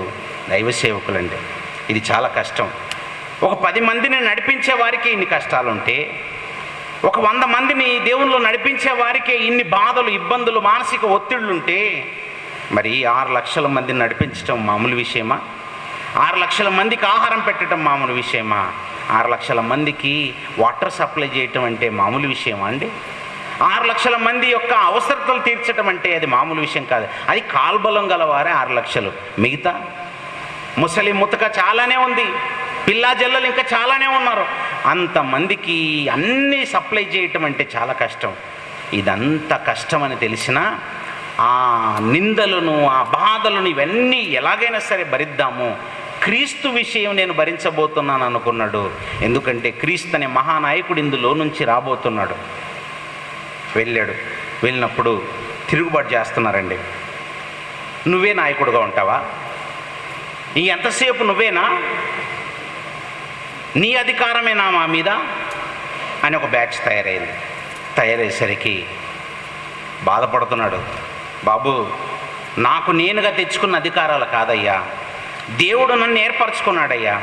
దైవ సేవకులండి. ఇది చాలా కష్టం. ఒక 10 మందిని నడిపించే వారికి ఇన్ని కష్టాలుంటే, ఒక 100 మందిని దేవునిలో నడిపించే వారికే ఇన్ని బాధలు, ఇబ్బందులు, మానసిక ఒత్తిళ్ళుంటే మరి 6 లక్షల మందిని నడిపించడం మామూలు విషయమా? 6 లక్షల మందికి ఆహారం పెట్టడం మామూలు విషయమా? 6 లక్షల మందికి వాటర్ సప్లై చేయటం అంటే మామూలు విషయమా అండి? 6 లక్షల మంది యొక్క అవసరతలు తీర్చడం అంటే అది మామూలు విషయం కాదు. అది కాల్బలం గలవారే 6 లక్షలు. మిగతా ముసలి ముతక చాలానే ఉంది, పిల్లా జల్లలు ఇంకా చాలానే ఉన్నారు. అంతమందికి అన్నీ సప్లై చేయటం అంటే చాలా కష్టం. ఇదంతా కష్టం అని తెలిసినా ఆ నిందలను, ఆ బాధలను, ఇవన్నీ ఎలాగైనా సరే భరిద్దాము, క్రీస్తు విషయం నేను భరించబోతున్నాను అనుకున్నాడు. ఎందుకంటే క్రీస్తు అనే మహానాయకుడు ఇందులో నుంచి రాబోతున్నాడు. వెళ్ళాడు. వెళ్ళినప్పుడు తిరుగుబాటు చేస్తున్నారండి. నువ్వే నాయకుడుగా ఉంటావా? ఎంతసేపు నువ్వేనా? నీ అధికారమేనా మా మీద అని ఒక బ్యాచ్ తయారయ్యేసరికి బాధపడుతున్నాడు. బాబు, నాకు నేనుగా తెచ్చుకున్న అధికారాలు కాదయ్యా, దేవుడు నన్ను ఏర్పరచుకున్నాడయ్యా,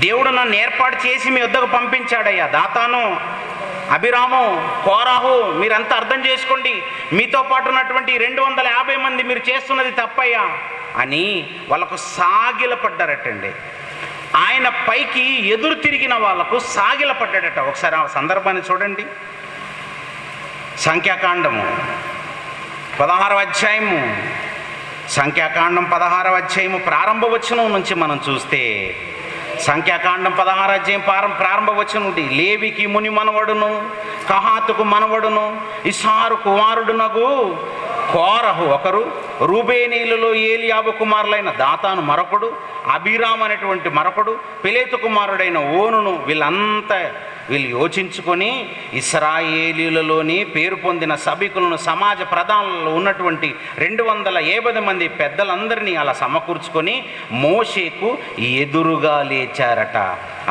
దేవుడు నన్ను ఏర్పాటు చేసి మీ వద్దకు పంపించాడయ్యా. దాతాను, అభిరాము, కోరాహు, మీరంతా అర్థం చేసుకోండి, మీతో పాటు ఉన్నటువంటి 250 మంది మీరు చేస్తున్నది తప్పయ్యా అని వాళ్ళకు సాగిలపడ్డారటండి. ఆయన పైకి ఎదురు తిరిగిన వాళ్లకు సాగిలపడ్డాడట. ఒకసారి ఆ సందర్భాన్ని చూడండి. సంఖ్యాకాండము 16వ అధ్యాయము, సంఖ్యాకాండం 16వ అధ్యాయము ప్రారంభ వచనం నుంచి మనం చూస్తే, సంఖ్యాకాండం 16వ అధ్యాయం ప్రారంభ వచనం నుండి, లేవికి ముని మనవడును, కహాతుకు మనవడును, ఇస్సారు కుమారుడునగు కోరహు ఒకరు, రూబేనీలలో ఏలియాబు కుమారులైన దాతాను మరొకడు, అభిరామ్ అనేటువంటి మరొకడు, పెలేతు కుమారుడైన ఓనును, వీళ్ళు యోచించుకొని ఇశ్రాయేలీలలోని పేరు పొందిన సభికులను, సమాజ ప్రధానులలో ఉన్నటువంటి 250 మంది పెద్దలందరినీ అలా సమకూర్చుకొని మోషేకు ఎదురుగా లేచారట.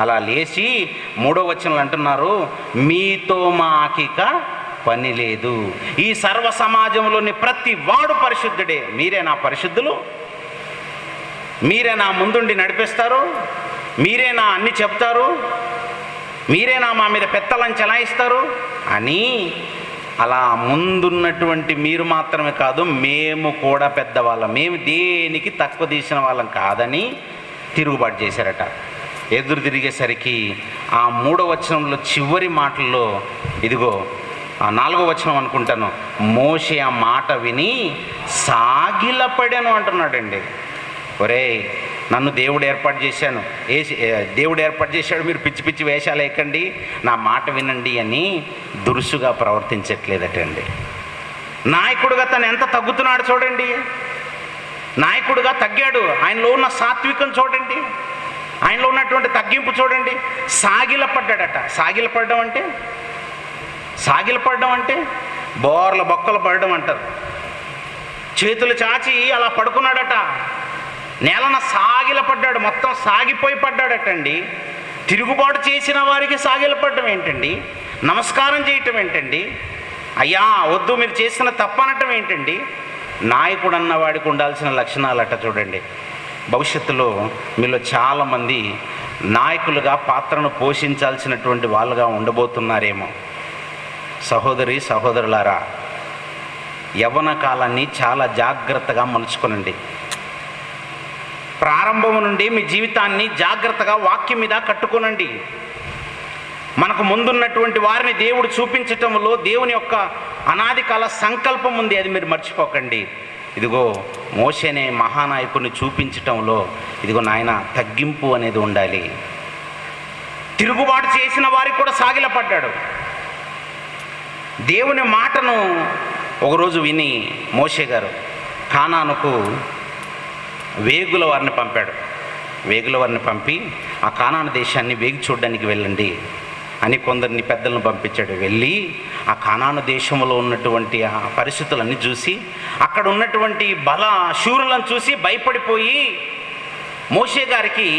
అలా లేచి 3వ వచనంలో అంటున్నారు, మీతో మాకిక పని లేదు, ఈ సర్వ సమాజంలోని ప్రతి వాడు పరిశుద్ధుడే. మీరే నా పరిశుద్ధులు, మీరే నా ముందుండి నడిపిస్తారు, మీరే నా అన్ని చెప్తారు, మీరే నా మా మీద పెత్తలను చెలాయిస్తారు అని అలా ముందున్నటువంటి మీరు మాత్రమే కాదు, మేము కూడా పెద్దవాళ్ళం, మేము దేనికి తక్కువ తీసిన వాళ్ళం కాదని తిరుగుబాటు చేశారట. ఎదురు తిరిగేసరికి ఆ 3వ వచనంలో చివరి మాటల్లో, ఇదిగో ఆ 4వ వచనం అనుకుంటాను, మోషే ఆ మాట విని సాగిలపడాను అంటున్నాడండి. ఒరేయ్, నన్ను దేవుడు ఏర్పాటు చేశాడు, మీరు పిచ్చి పిచ్చి వేషాలు వేయకండి, నా మాట వినండి అని దురుసుగా ప్రవర్తించట్లేదటండి. నాయకుడుగా తను ఎంత తగ్గుతున్నాడు చూడండి. నాయకుడిగా తగ్గాడు. ఆయనలో ఉన్న సాత్వికం చూడండి, ఆయనలో ఉన్నటువంటి తగ్గింపు చూడండి. సాగిలపడ్డాడట. సాగిలపడడం అంటే బోర్ల బొక్కలు పడడం అంటారు. చేతులు చాచి అలా పడుకున్నాడట. నేలన సాగిలపడ్డాడు, మొత్తం సాగిపోయి పడ్డాడటండి. తిరుగుబాటు చేసిన వారికి సాగిలపడడం ఏంటండి? నమస్కారం చేయటం ఏంటండి? అయ్యా వద్దు మీరు చేసిన తప్పనటం ఏంటండి? నాయకుడు అన్నవాడికి ఉండాల్సిన లక్షణాలట చూడండి. భవిష్యత్తులో మీలో చాలామంది నాయకులుగా పాత్రను పోషించాల్సినటువంటి వాళ్ళుగా ఉండబోతున్నారేమో. సహోదరి సహోదరులారా, యవ్వన కాలాన్ని చాలా జాగ్రత్తగా మలుచుకోనండి. ప్రారంభం నుండి మీ జీవితాన్ని జాగ్రత్తగా వాక్యం మీద కట్టుకోనండి. మనకు ముందున్నటువంటి వారిని దేవుడు చూపించటంలో దేవుని యొక్క అనాది కాల సంకల్పం ఉంది, అది మీరు మర్చిపోకండి. ఇదిగో మోషే అనే మహానాయకుని చూపించటంలో ఇదిగో నాయన తగ్గింపు అనేది ఉండాలి. తిరుగుబాటు చేసిన వారికి కూడా సాగిలపడ్డాడు. దేవుని మాటను ఒకరోజు విని మోషే గారు కానానుకు వేగుల వారిని పంపాడు. వేగుల వారిని పంపి ఆ కానాను దేశాన్ని వేగి చూడడానికి వెళ్ళండి అని కొందరిని పెద్దలను పంపించాడు. వెళ్ళి ఆ కానాను దేశంలో ఉన్నటువంటి ఆ పరిస్థితులన్నీ చూసి అక్కడ ఉన్నటువంటి బల శూరులను చూసి భయపడిపోయి మోషే గారికి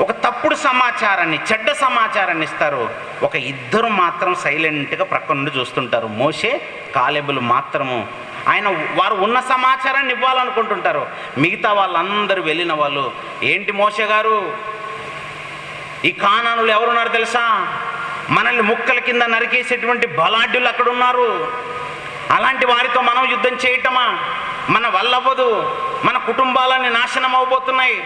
ఒక తప్పుడు సమాచారాన్ని, చెడ్డ సమాచారాన్ని ఇస్తారు. ఒక ఇద్దరు మాత్రం సైలెంట్గా ప్రక్క నుండి చూస్తుంటారు. మోషే కాలేబులు మాత్రము వారు ఉన్న సమాచారాన్ని ఇవ్వాలనుకుంటుంటారు. మిగతా వాళ్ళందరూ వెళ్ళిన వాళ్ళు, ఏంటి మోషే గారు, ఈ కానానులు ఎవరున్నారు తెలుసా? మనల్ని ముక్కల కింద నరికేసేటువంటి బలాఢ్యులు అక్కడ ఉన్నారు. అలాంటి వారితో మనం యుద్ధం చేయటమా? మన వల్ల అవ్వదు. మన కుటుంబాలన్నీ నాశనం అవబోతున్నాయి.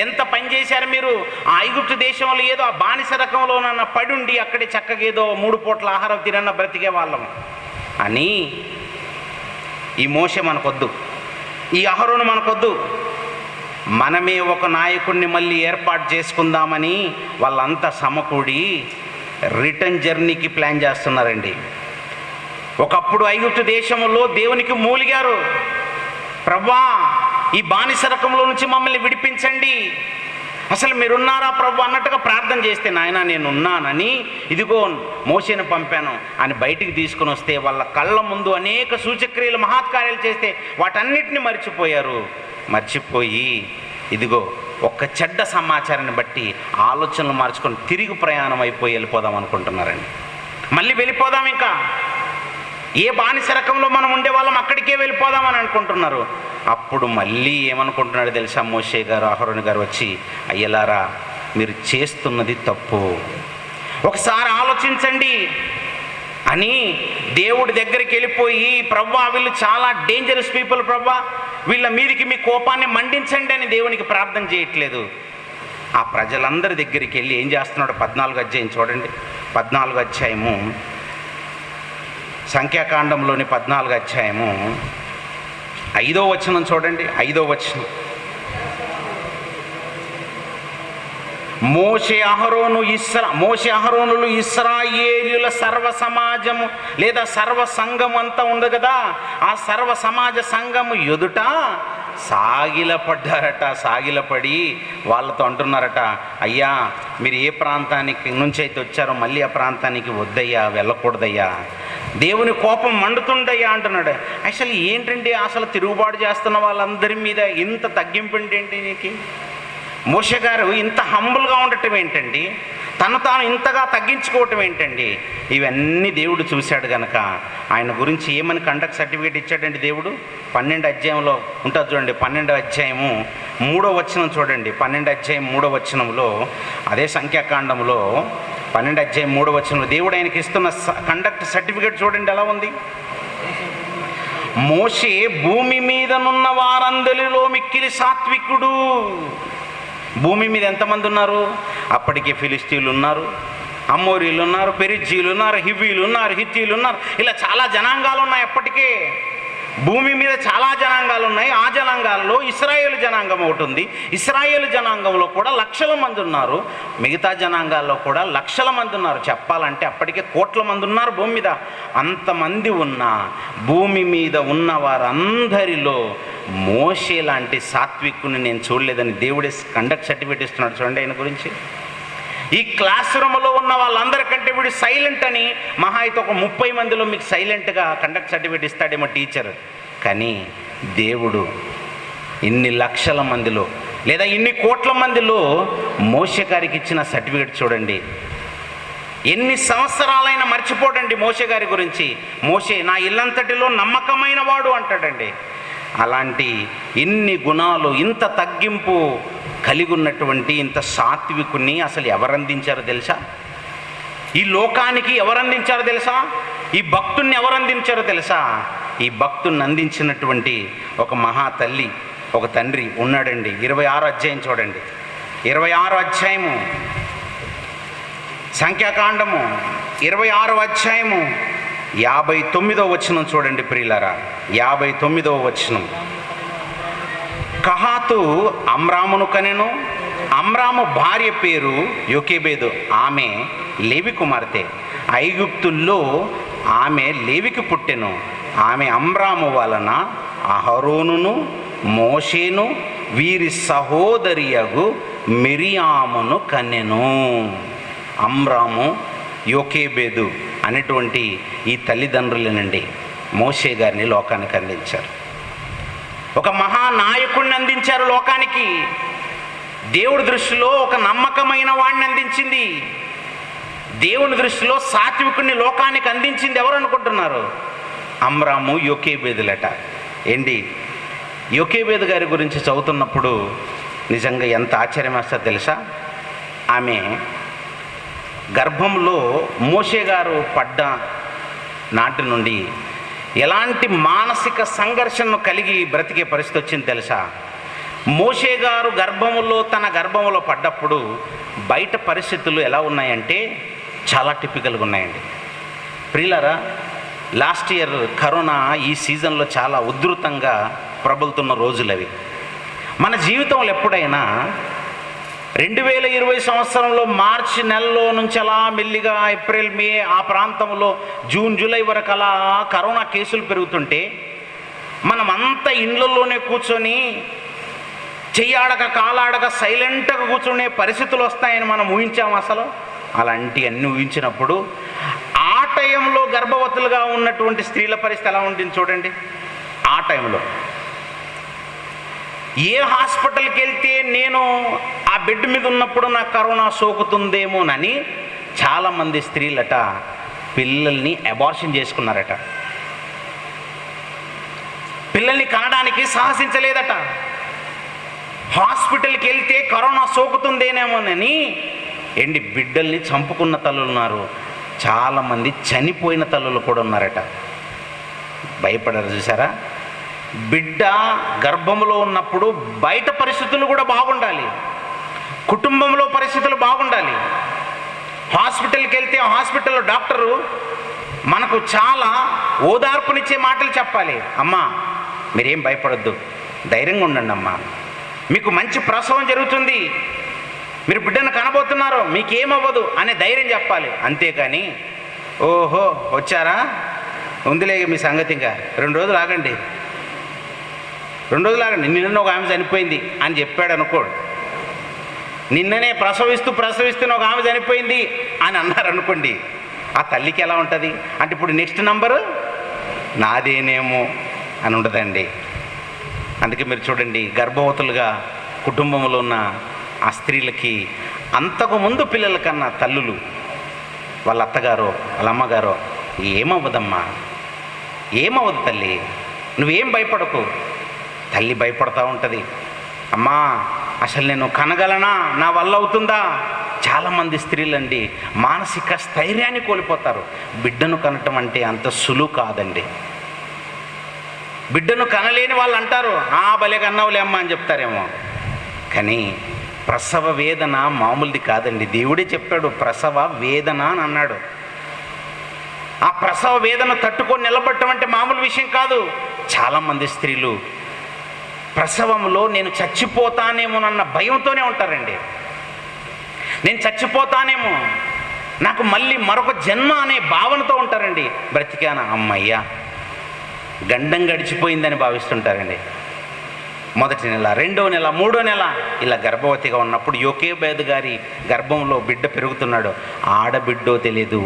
ఎంత పని చేశారు మీరు? ఆ ఐగుప్తు దేశంలో ఏదో ఆ బానిస రకంలోనన్న పడుండి అక్కడే చక్కగా ఏదో 3 పూట్ల ఆహారం తిరన్న బ్రతికే వాళ్ళం అని ఈ మోషే మనకొద్దు, ఈ అహరోను మనకొద్దు. మనమే ఒక నాయకుడిని మళ్ళీ ఏర్పాటు చేసుకుందామని వాళ్ళంతా సమకూడి రిటర్న్ జర్నీకి ప్లాన్ చేస్తున్నారండి. ఒకప్పుడు ఐగుప్తు దేశంలో దేవునికి మూలిగారు, ప్రభువా ఈ బానిస రకంలో నుంచి మమ్మల్ని విడిపించండి, అసలు మీరున్నారా ప్రభు అన్నట్టుగా ప్రార్థన చేస్తే, నాయన నేను ఉన్నానని ఇదిగో మోషేను పంపాను అని బయటికి తీసుకుని వస్తే వాళ్ళ కళ్ళ ముందు అనేక సూచక్రియలు మహత్కార్యాలు చేస్తే వాటన్నిటిని మర్చిపోయి ఇదిగో ఒక్క చెడ్డ సమాచారాన్ని బట్టి ఆలోచనలు మార్చుకొని తిరిగి ప్రయాణం అయిపోయి వెళ్ళిపోదాం అనుకుంటున్నారండి. మళ్ళీ వెళ్ళిపోదాం, ఇంకా ఏ బానిస రకంలో మనం ఉండే వాళ్ళం అక్కడికే వెళ్ళిపోదామని అనుకుంటున్నారు. అప్పుడు మళ్ళీ ఏమనుకుంటున్నాడు తెలుసా? మోషే గారు, అహరోను గారు వచ్చి, అయ్యలారా మీరు చేస్తున్నది తప్పు, ఒకసారి ఆలోచించండి అని దేవుడి దగ్గరికి వెళ్ళిపోయి, ప్రవ్వా వీళ్ళు చాలా డేంజరస్ పీపుల్ ప్రభా, వీళ్ళ మీదికి మీ కోపాన్ని మండించండి అని దేవునికి ప్రార్థన చేయట్లేదు. ఆ ప్రజలందరి దగ్గరికి వెళ్ళి ఏం చేస్తున్నాడు? 14వ అధ్యాయం చూడండి. 14వ అధ్యాయము, సంఖ్యాకాండంలోని 14వ అధ్యాయము 5వ వచనం చూడండి. 5వ వచనం, మోషే అహరోనులు ఇశ్రాయేలీయుల సర్వ సమాజము లేదా సర్వ సంఘం అంతా ఉంది కదా, ఆ సర్వ సమాజ సంఘము ఎదుట సాగిలపడి వాళ్ళతో అంటున్నారట, అయ్యా మీరు ఏ ప్రాంతానికి నుంచి అయితే వచ్చారో మళ్ళీ ఆ ప్రాంతానికి వద్దయ్యా, వెళ్ళకూడదయ్యా, దేవుని కోపం మండుతుండయ్యా అంటున్నాడు. అసలు ఏంటండి, అసలు తిరుగుబాటు చేస్తున్న వాళ్ళందరి మీద ఇంత తగ్గింపు ఏంటి నీకు? మోషే గారు ఇంత హంబుల్గా ఉండటం ఏంటండి? తను తాను ఇంతగా తగ్గించుకోవటం ఏంటండి? ఇవన్నీ దేవుడు చూశాడు గనక ఆయన గురించి ఏమని కండక్ట్ సర్టిఫికేట్ ఇచ్చాడండి దేవుడు? 12వ అధ్యాయంలో ఉంటుంది చూడండి. 12వ అధ్యాయము 3వ వచనం చూడండి. 12వ అధ్యాయం 3వ వచనంలో, అదే సంఖ్యాకాండంలో 12వ అధ్యాయం 3వ వచనంలో దేవుడు ఆయనకి ఇస్తున్న కండక్ట్ సర్టిఫికేట్ చూడండి ఎలా ఉంది. మోషే భూమి మీదనున్న వారందరిలో మిక్కిలి సాత్వికుడు. భూమి మీద ఎంతమంది ఉన్నారు? అప్పటికే ఫిలిస్తీన్లు ఉన్నారు, అమోరీలు ఉన్నారు, పెరిజ్జీలు ఉన్నారు, హివ్వీలు ఉన్నారు, హిత్తీలు ఉన్నారు, ఇలా చాలా జనాంగాలు ఉన్నాయి. అప్పటికే భూమి మీద చాలా జనాంగాలు ఉన్నాయి. ఆ జనాంగాల్లో ఇశ్రాయేలు జనాంగం ఒకటి ఉంది. ఇశ్రాయేలు జనాంగంలో కూడా లక్షల మంది ఉన్నారు. మిగతా జనాంగాల్లో కూడా లక్షల మంది ఉన్నారు. చెప్పాలంటే అప్పటికే కోట్ల మంది ఉన్నారు భూమి మీద. అంతమంది ఉన్న భూమి మీద ఉన్న వారందరిలో మోషే లాంటి సాత్వికుని నేను చూడలేదని దేవుడే కండక్ట్ సర్టిఫికేట్ ఇస్తున్నాడు. చూడండి ఆయన గురించి. ఈ క్లాస్ రూమ్లో ఉన్న వాళ్ళందరికంటే వీడు సైలెంట్ అని మహా అయితే ఒక 30 మందిలో మీకు సైలెంట్గా కండక్ట్ సర్టిఫికేట్ ఇస్తాడేమో టీచర్. కానీ దేవుడు ఇన్ని లక్షల మందిలో లేదా ఇన్ని కోట్ల మందిలో మోషే గారికి ఇచ్చిన సర్టిఫికేట్ చూడండి. ఎన్ని సంవత్సరాలైనా మర్చిపోడండి మోషే గారి గురించి. మోషే నా ఇల్లంతటిలో నమ్మకమైన వాడు అంటాడండి. అలాంటి ఇన్ని గుణాలు, ఇంత తగ్గింపు కలిగి ఉన్నటువంటి ఇంత సాత్వికుని అసలు ఎవరందించారో తెలుసా? ఈ లోకానికి ఎవరందించారో తెలుసా? ఈ భక్తుణ్ణి ఎవరందించారో తెలుసా? ఈ భక్తుణ్ణి అందించినటువంటి ఒక మహా తల్లి, ఒక తండ్రి ఉన్నాడండి. 26వ అధ్యాయం చూడండి. 26వ అధ్యాయము సంఖ్యాకాండము 26వ అధ్యాయము 59వ వచనం చూడండి ప్రియులారా. 59వ వచనం. కహాతు అమ్రామును కనెను. అమ్రాము భార్య పేరు యోకేబేదు. ఆమె లేవి కుమార్తె. ఐగుప్తుల్లో ఆమె లేవికి పుట్టెను. ఆమె అమ్రాము వలన అహరోనును మోషేను వీరి సహోదరియగు మిరియామును కనెను. అమ్రాము యోకేబేదు అనేటువంటి ఈ తల్లిదండ్రులనండి మోషే గారిని లోకానికి అందించారు. ఒక మహానాయకుడిని అందించారు లోకానికి. దేవుడి దృష్టిలో ఒక నమ్మకమైన వాడిని అందించింది. దేవుని దృష్టిలో సాత్వికుడిని లోకానికి అందించింది ఎవరు అనుకుంటున్నారు? అమ్రాము యోకేబేదులట. ఏంటి యోకేబేదు గారి గురించి చదువుతున్నప్పుడు నిజంగా ఎంత ఆశ్చర్యం వేస్తుందో తెలుసా? ఆమె గర్భంలో మోషే గారు పడ్డ నాటి నుండి ఎలాంటి మానసిక సంఘర్షణను కలిగి బ్రతికే పరిస్థితి వచ్చింది తెలుసా? మోషే గారు తన గర్భంలో పడ్డప్పుడు బయట పరిస్థితులు ఎలా ఉన్నాయంటే చాలా టిపికల్గా ఉన్నాయండి. ప్రియులారా, లాస్ట్ ఇయర్ కరోనా ఈ సీజన్లో చాలా ఉధృతంగా ప్రబలుతున్న రోజులు అవి. మన జీవితంలో ఎప్పుడైనా 2020 సంవత్సరంలో మార్చి నెలలో నుంచి అలా మెల్లిగా ఏప్రిల్ మే ఆ ప్రాంతంలో జూన్ జూలై వరకు అలా కరోనా కేసులు పెరుగుతుంటే మనమంతా ఇండ్లలోనే కూర్చొని చెయ్యాడక కాలాడక సైలెంట్గా కూర్చునే పరిస్థితులు వస్తాయని మనం ఊహించాము అసలు? అలాంటివన్నీ ఊహించినప్పుడు ఆ టైంలో గర్భవతులుగా ఉన్నటువంటి స్త్రీల పరిస్థితి ఎలా ఉంటుంది చూడండి. ఆ టైంలో ఏ హాస్పిటల్కి వెళ్తే నేను ఆ బెడ్ మీద ఉన్నప్పుడు నాకు కరోనా సోకుతుందేమోనని చాలామంది స్త్రీలట పిల్లల్ని అబార్షన్ చేసుకున్నారట. పిల్లల్ని కనడానికి సాహసించలేదట. హాస్పిటల్కి వెళ్తే కరోనా సోకుతుందేమోనని బిడ్డల్ని చంపుకున్న తల్లులు ఉన్నారు. చాలామంది చనిపోయిన తల్లులు కూడా ఉన్నారట. భయపడరు చూసారా? బిడ్డ గర్భంలో ఉన్నప్పుడు బయట పరిస్థితులు కూడా బాగుండాలి, కుటుంబంలో పరిస్థితులు బాగుండాలి. హాస్పిటల్కి వెళ్తే హాస్పిటల్లో డాక్టరు మనకు చాలా ఓదార్పునిచ్చే మాటలు చెప్పాలి. అమ్మా మీరేం భయపడొద్దు, ధైర్యంగా ఉండండి అమ్మా, మీకు మంచి ప్రసవం జరుగుతుంది, మీరు బిడ్డను కనబోతున్నారు, మీకేమవ్వదు అనే ధైర్యం చెప్పాలి. అంతేకాని ఓహో వచ్చారా ఉందిలే మీ సంగతి, ఇంకా 2 రోజులు ఆగండి, 2 రోజులు ఆగండి, నిన్న ఒక ఆమె చనిపోయింది అని చెప్పాడు అనుకోడు. నిన్ననే ప్రసవిస్తూ ఒక ఆమె చనిపోయింది అని అన్నారు అనుకోండి, ఆ తల్లికి ఎలా ఉంటుంది అంటే ఇప్పుడు నెక్స్ట్ నంబరు నాదేనేమో అని ఉండదండి. అందుకే మీరు చూడండి, గర్భవతులుగా కుటుంబంలో ఉన్న ఆ స్త్రీలకి అంతకుముందు పిల్లల కన్నా తల్లులు వాళ్ళ అత్తగారో వాళ్ళ అమ్మగారో ఏమవ్వదమ్మా, ఏమవ్వదు తల్లి, నువ్వేం భయపడకు. తల్లి భయపడతా ఉంటుంది, అమ్మా అసలు నేను కనగలనా, నా వల్ల అవుతుందా? చాలామంది స్త్రీలండి మానసిక స్థైర్యాన్ని కోల్పోతారు. బిడ్డను కనటం అంటే అంత సులువు కాదండి. బిడ్డను కనలేని వాళ్ళు అంటారు, భలే కన్నావులే అమ్మ అని చెప్తారేమో, కానీ ప్రసవ వేదన మామూలుది కాదండి. దేవుడే చెప్పాడు ప్రసవ వేదన అని అన్నాడు. ఆ ప్రసవ వేదన తట్టుకొని నిలబడటం అంటే మామూలు విషయం కాదు. చాలామంది స్త్రీలు ప్రసవంలో నేను చచ్చిపోతానేమోనన్న భయంతోనే ఉంటారండి. నేను చచ్చిపోతానేమో, నాకు మళ్ళీ మరొక జన్మ అనే భావనతో ఉంటారండి. బ్రతికానా అమ్మయ్యా, గండం గడిచిపోయిందని భావిస్తుంటారండి. మొదటి నెల, రెండో నెల, మూడో నెల ఇలా గర్భవతిగా ఉన్నప్పుడు యోకేబేదు గారి గర్భంలో బిడ్డ పెరుగుతున్నాడు. ఆడబిడ్డో తెలియదు,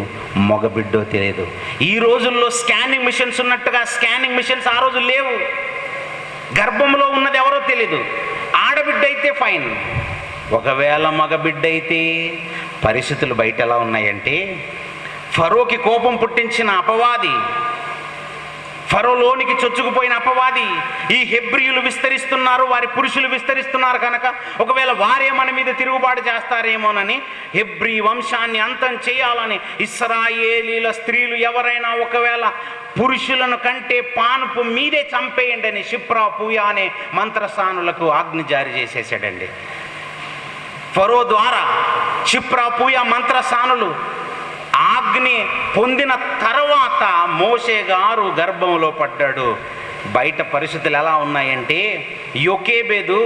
మగ బిడ్డో తెలియదు. ఈ రోజుల్లో స్కానింగ్ మిషన్స్ ఉన్నట్టుగా స్కానింగ్ మిషన్స్ ఆ రోజు లేవు. గర్భంలో ఉన్నది ఎవరో తెలీదు. ఆడబిడ్డ అయితే ఫైన్, ఒకవేళ మగ బిడ్డ అయితే పరిస్థితులు బయట ఎలా ఉన్నాయంటే, ఫరోకి కోపం పుట్టించిన అపవాది, ఫరోలోనికి చొచ్చుకుపోయిన అపవాది ఈ హెబ్రీయులు విస్తరిస్తున్నారు, వారి పురుషులు విస్తరిస్తున్నారు కనుక ఒకవేళ వారే మన మీద తిరుగుబాటు చేస్తారేమోనని హెబ్రీ వంశాన్ని అంతం చేయాలని ఇశ్రాయేలీల స్త్రీలు ఎవరైనా ఒకవేళ పురుషులను కంటే పానుపు మీదే చంపేయండి అని షిప్రా పూయా అనే మంత్రసానులకు ఆజ్ఞ జారీ చేసేసాడండి. ఫరో ద్వారా షిప్రా పూయా మంత్రసానులు ఆజ్ఞని పొందిన తర్వాత మోషే గారు గర్భంలో పడ్డాడు. బయట పరిస్థితులు ఎలా ఉన్నాయంటే, యోకేబేదు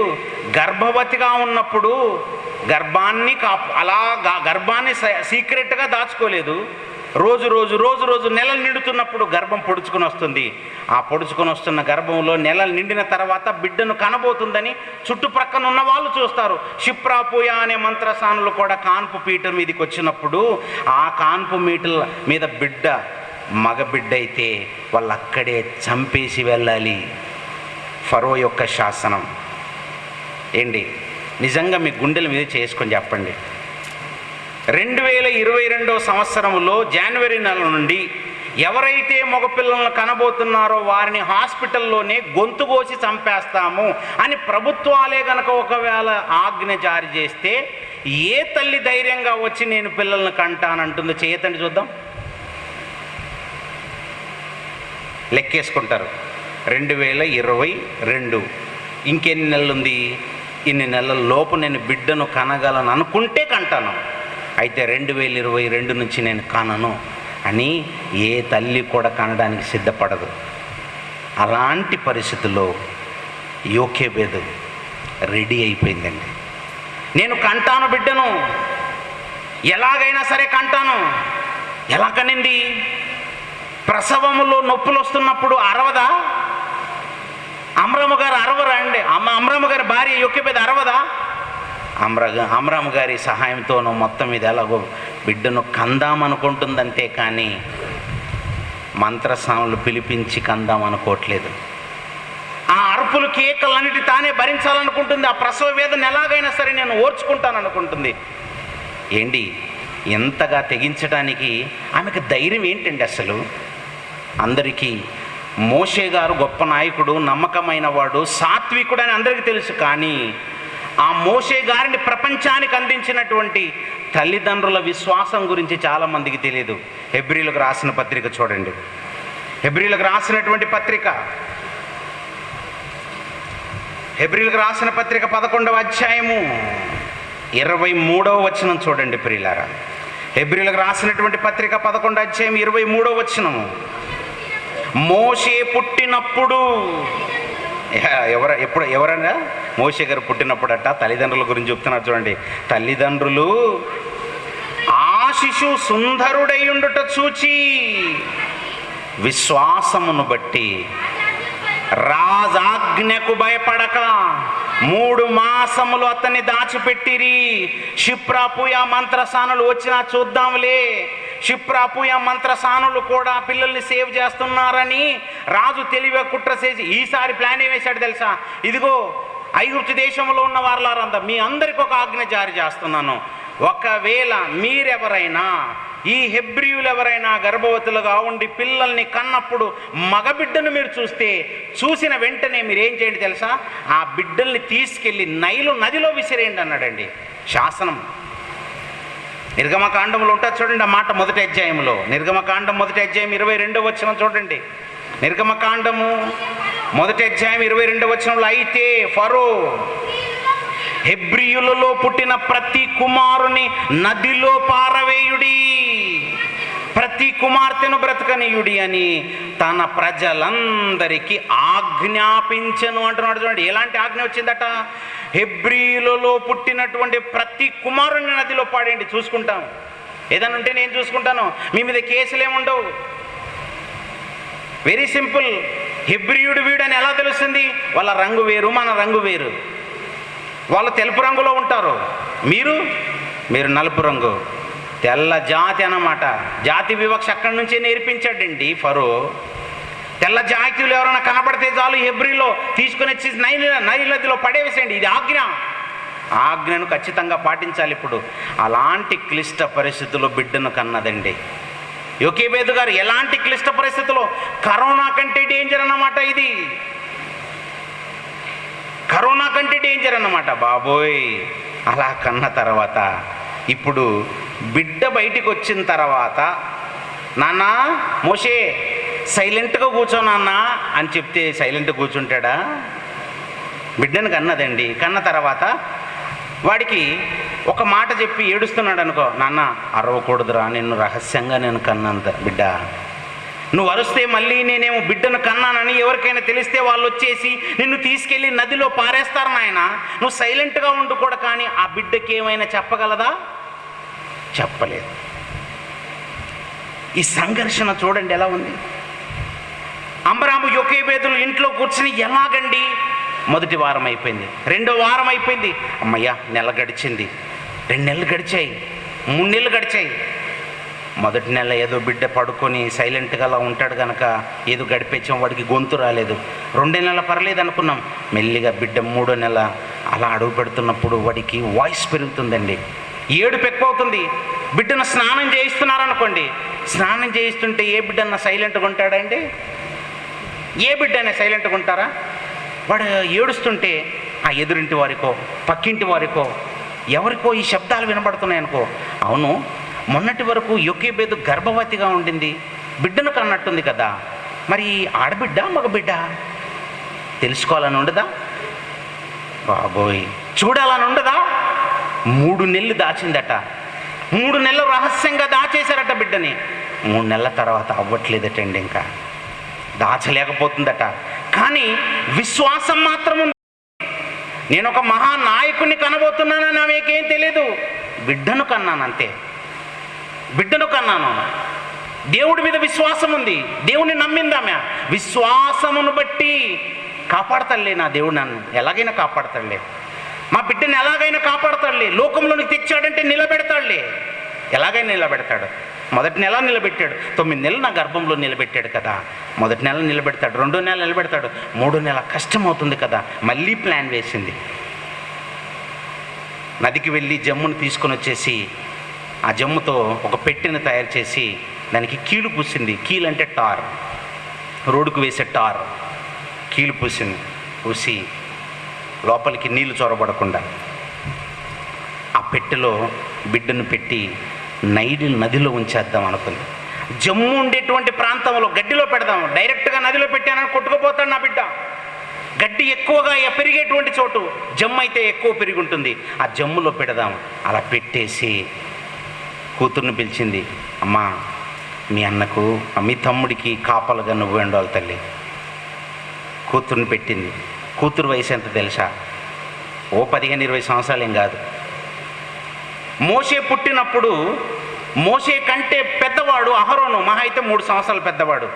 గర్భవతిగా ఉన్నప్పుడు గర్భాన్ని సీక్రెట్గా దాచుకోలేదు. రోజు నెలలు నిండుతున్నప్పుడు గర్భం పొడుచుకొని వస్తుంది. ఆ పొడుచుకొని వస్తున్న గర్భంలో నెలలు నిండిన తర్వాత బిడ్డను కనబోతుందని చుట్టుప్రక్కన ఉన్న వాళ్ళు చూస్తారు. షిప్రా పూయా అనే మంత్రసానులు కూడా కాన్పు పీట మీదకి వచ్చినప్పుడు ఆ కాన్పు మీటల మీద బిడ్డ మగ బిడ్డ అయితే వాళ్ళు అక్కడే చంపేసి వెళ్ళాలి. ఫరో యొక్క శాసనం ఏంటి? నిజంగా మీ గుండెల మీద చేసుకొని చెప్పండి. 2022 సంవత్సరంలో జనవరి నెల నుండి ఎవరైతే మగపిల్లలను కనబోతున్నారో వారిని హాస్పిటల్లోనే గొంతు కోసి చంపేస్తాము అని ప్రభుత్వాలే కనుక ఒకవేళ ఆజ్ఞ జారీ చేస్తే ఏ తల్లి ధైర్యంగా వచ్చి నేను పిల్లలను కంటానంటుందో చేయతండి చూద్దాం. లెక్కేసుకుంటారు. 2022 ఇంకెన్ని నెలలుంది? ఇన్ని నెలల లోపు నేను బిడ్డను కనగలను అనుకుంటే కంటాను. అయితే 2022 నుంచి నేను కనను అని ఏ తల్లి కూడా కనడానికి సిద్ధపడదు. అలాంటి పరిస్థితుల్లో యోకేబేదు రెడీ అయిపోయిందండి. నేను కంటాను బిడ్డను, ఎలాగైనా సరే కంటాను. ఎలా కనింది? ప్రసవములో నొప్పులు వస్తున్నప్పుడు అరవదా? అమ్రాము గారు అరవరా అండి? అమ్రాము గారి భార్య యోకేబేదు అరవదా? అమ్రాము గారి సహాయంతోనూ మొత్తం మీద ఎలాగో బిడ్డను కందామనుకుంటుందంటే కానీ మంత్రస్వాములు పిలిపించి కందామనుకోవట్లేదు. ఆ అరుపులు కేకలన్నిటి తానే భరించాలనుకుంటుంది. ఆ ప్రసవ వేదన ఎలాగైనా సరే నేను ఓర్చుకుంటాను అనుకుంటుంది. ఏంటి ఎంతగా తెగించడానికి ఆమెకు ధైర్యం ఏంటండి అసలు? అందరికీ మోషే గారు గొప్ప నాయకుడు, నమ్మకమైన వాడు, సాత్వికుడు అని అందరికీ తెలుసు. కానీ ఆ మోషే గారిని ప్రపంచానికి అందించినటువంటి తల్లిదండ్రుల విశ్వాసం గురించి చాలామందికి తెలియదు. హెబ్రీలకు రాసిన పత్రిక చూడండి. హెబ్రీలకు రాసినటువంటి పత్రిక 11వ అధ్యాయము 23వ వచనం చూడండి ప్రియులారా. హెబ్రీలకు రాసినటువంటి పత్రిక 11వ అధ్యాయం 23వ వచనము. మోషే పుట్టినప్పుడు ఎవరన్నా మోషే గారు పుట్టినప్పుడట తల్లిదండ్రుల గురించి చెప్తున్నారు చూడండి. తల్లిదండ్రులు ఆ శిశువు సుందరుడై ఉండుట చూచి విశ్వాసమును బట్టి రాజాజ్ఞకు భయపడక 3 మాసములు అతన్ని దాచిపెట్టిరి. షిప్రా పూయా మంత్రసానులు వచ్చినా చూద్దాంలే, షిప్రా పూయా మంత్రసానులు కూడా పిల్లల్ని సేవ్ చేస్తున్నారని రాజు తెలివిగా కుట్ర చేసి ఈసారి ప్లాన్ ఏమేశాడు తెలుసా? ఇదిగో ఐగుప్తు దేశంలో ఉన్న వారులారంతా మీ అందరికి ఒక ఆజ్ఞ జారీ చేస్తున్నాను. ఒకవేళ మీరెవరైనా ఈ హెబ్రీయులు ఎవరైనా గర్భవతులుగా ఉండి పిల్లల్ని కన్నప్పుడు మగబిడ్డను మీరు చూసిన వెంటనే మీరేం చేయండి తెలుసా? ఆ బిడ్డల్ని తీసుకెళ్ళి నైలు నదిలో విసిరేయండి అన్నాడండి శాసనం. నిర్గమకాండంలో ఉంటుంది చూడండి ఆ మాట. మొదటి అధ్యాయంలో నిర్గమకాండం 1వ అధ్యాయం 22వ వచనం చూడండి. నిర్గమకాండము 1వ అధ్యాయం 22వ వచనంలో, అయితే ఫరో హెబ్రీయులలో పుట్టిన ప్రతి కుమారుని నదిలో పారవేయుడి, ప్రతి కుమార్తెను బ్రతకనీయుడి అని తన ప్రజలందరికీ ఆజ్ఞాపించను అంటున్నాడు చూడండి. ఎలాంటి ఆజ్ఞ వచ్చిందట? హెబ్రీయులలో పుట్టినటువంటి ప్రతి కుమారుని నదిలో పాడేయండి, చూసుకుంటాం. ఏదైనా ఉంటే నేను చూసుకుంటాను, మీ మీద కేసులు ఏముండవు. Very simple. హెబ్రీయుడు వీడని ఎలా తెలుస్తుంది? వాళ్ళ రంగు వేరు, మన రంగు వేరు. వాళ్ళు తెలుపు రంగులో ఉంటారు, మీరు నలుపు రంగు, తెల్ల జాతి అన్నమాట. జాతి వివక్ష అక్కడి నుంచే నేర్పించాడండి ఫరో. తెల్ల జాతీయులు ఎవరైనా కనబడితే చాలు హెబ్రీలో తీసుకుని వచ్చి నైల్ నదిలో పడేసేయండి. ఇది ఆజ్ఞను ఖచ్చితంగా పాటించాలి. ఇప్పుడు అలాంటి క్లిష్ట పరిస్థితుల్లో బిడ్డను కన్నదండి యోకేబేదు గారు. ఎలాంటి క్లిష్ట పరిస్థితుల్లో? కరోనా కంటే డేంజర్ అన్నమాట ఇది. కరోనా కంటే డేంజర్ అన్నమాట బాబోయ్. అలా కన్న తర్వాత ఇప్పుడు బిడ్డ బయటికి వచ్చిన తర్వాత, నాన్న మోషే సైలెంట్గా కూర్చో నాన్న అని చెప్తే సైలెంట్గా కూర్చుంటాడా? బిడ్డను కన్నదండి. కన్న తర్వాత వాడికి ఒక మాట చెప్పి ఏడుస్తున్నాడు అనుకో, నాన్న అరవకూడదురా, నిన్ను రహస్యంగా నేను కన్నంత బిడ్డ, నువ్వు అరుస్తే మళ్ళీ నేనేమో బిడ్డను కన్నానని ఎవరికైనా తెలిస్తే వాళ్ళు వచ్చేసి నిన్ను తీసుకెళ్ళి నదిలో పారేస్తారు నాయన, నువ్వు సైలెంట్గా ఉండు కూడా. కానీ ఆ బిడ్డకి ఏమైనా చెప్పగలదా? చెప్పలేదు. ఈ సంఘర్షణ చూడండి ఎలా ఉంది. అమరాము యోకేబేదులు ఇంట్లో కూర్చుని ఎలాగండి? మొదటి వారం అయిపోయింది, రెండో వారం అయిపోయింది, అమ్మయ్య నెల గడిచింది, 2 నెలలు గడిచాయి, 3 నెలలు గడిచాయి. మొదటి నెల ఏదో బిడ్డ పడుకొని సైలెంట్గా అలా ఉంటాడు కనుక ఏదో గడిపేచ్చాం, వాడికి గొంతు రాలేదు. 2వ నెల పర్లేదు అనుకున్నాం. మెల్లిగా బిడ్డ 3వ నెల అలా అడుగు పెడుతున్నప్పుడు వాడికి వాయిస్ పెరుగుతుందండి, ఏడుపు ఎక్కువ అవుతుంది. బిడ్డను స్నానం చేయిస్తున్నారనుకోండి, స్నానం చేయిస్తుంటే ఏ బిడ్డన్నా సైలెంట్గా ఉంటాడండి? ఏ బిడ్డైనా సైలెంట్గా ఉంటారా? వాడు ఏడుస్తుంటే ఆ ఎదురింటి వారికో పక్కింటి వారికో ఎవరికో ఈ శబ్దాలు వినబడుతున్నాయనుకో, అవును మొన్నటి వరకు యోకేబేదు గర్భవతిగా ఉండింది, బిడ్డను కన్నట్టుంది కదా, మరి ఆడబిడ్డ మగబిడ్డ తెలుసుకోవాలని ఉండదా? బాబోయ్ చూడాలని ఉండదా? 3 నెలలు దాచిందట, 3 నెలలు రహస్యంగా దాచేశారట బిడ్డని. 3 నెలల తర్వాత అవ్వట్లేదటండి, ఇంకా దాచలేకపోతుందట. కానీ విశ్వాసం మాత్రం ఉంది. నేను ఒక మహానాయకుడిని కనబోతున్నానని ఆమెకేం తెలియదు, బిడ్డను కన్నాను అంతే, బిడ్డను కన్నాను. దేవుడి మీద విశ్వాసం ఉంది, దేవుని నమ్మింది ఆమె. విశ్వాసమును బట్టి కాపాడతాడులే నా దేవుడు, నన్ను ఎలాగైనా కాపాడతాడులే, మా బిడ్డను ఎలాగైనా కాపాడతాడులే, లోకంలోనికి తెచ్చాడంటే నిలబెడతాడులే, ఎలాగైనా నిలబెడతాడు. మొదటి నెల నిలబెట్టాడు, 9 నెలలు నా గర్భంలో నిలబెట్టాడు కదా, మొదటి నెల నిలబెడతాడు, 2వ నెల నిలబెడతాడు, 3వ నెల కష్టం అవుతుంది కదా. మళ్ళీ ప్లాన్ వేసింది. నదికి వెళ్ళి జమ్మును తీసుకొని వచ్చేసి ఆ జమ్ముతో ఒక పెట్టెను తయారు చేసి దానికి కీలు పూసింది. కీలు అంటే టార్, రోడ్డుకు వేసే టార్. కీలు పూసి లోపలికి నీళ్లు చొరబడకుండా ఆ పెట్టెలో బిడ్డను పెట్టి నైల్ నదిలో ఉంచేద్దాం అనుకుంది. జమ్ము ఉండేటువంటి ప్రాంతంలో గడ్డిలో పెడదాం, డైరెక్ట్గా నదిలో పెట్టానని కొట్టుకుపోతాడు నా బిడ్డ. గడ్డి ఎక్కువగా పెరిగేటువంటి చోటు, జమ్ము అయితే ఎక్కువ పెరిగి ఉంటుంది, ఆ జమ్ములో పెడదాం. అలా పెట్టేసి కూతుర్ని పిలిచింది, అమ్మా మీ అన్నకు మీ తమ్ముడికి కాపలుగా నువ్వు ఉండాలి తల్లి. కూతుర్ని పెట్టింది. కూతురు వయసు ఎంత తెలుసా? ఓ 15-20 సంవత్సరాలు ఏం కాదు. మోషే పుట్టినప్పుడు మోషే కంటే పెద్దవాడు అహరోను, మహా అయితే 3 సంవత్సరాలు పెద్దవాడు.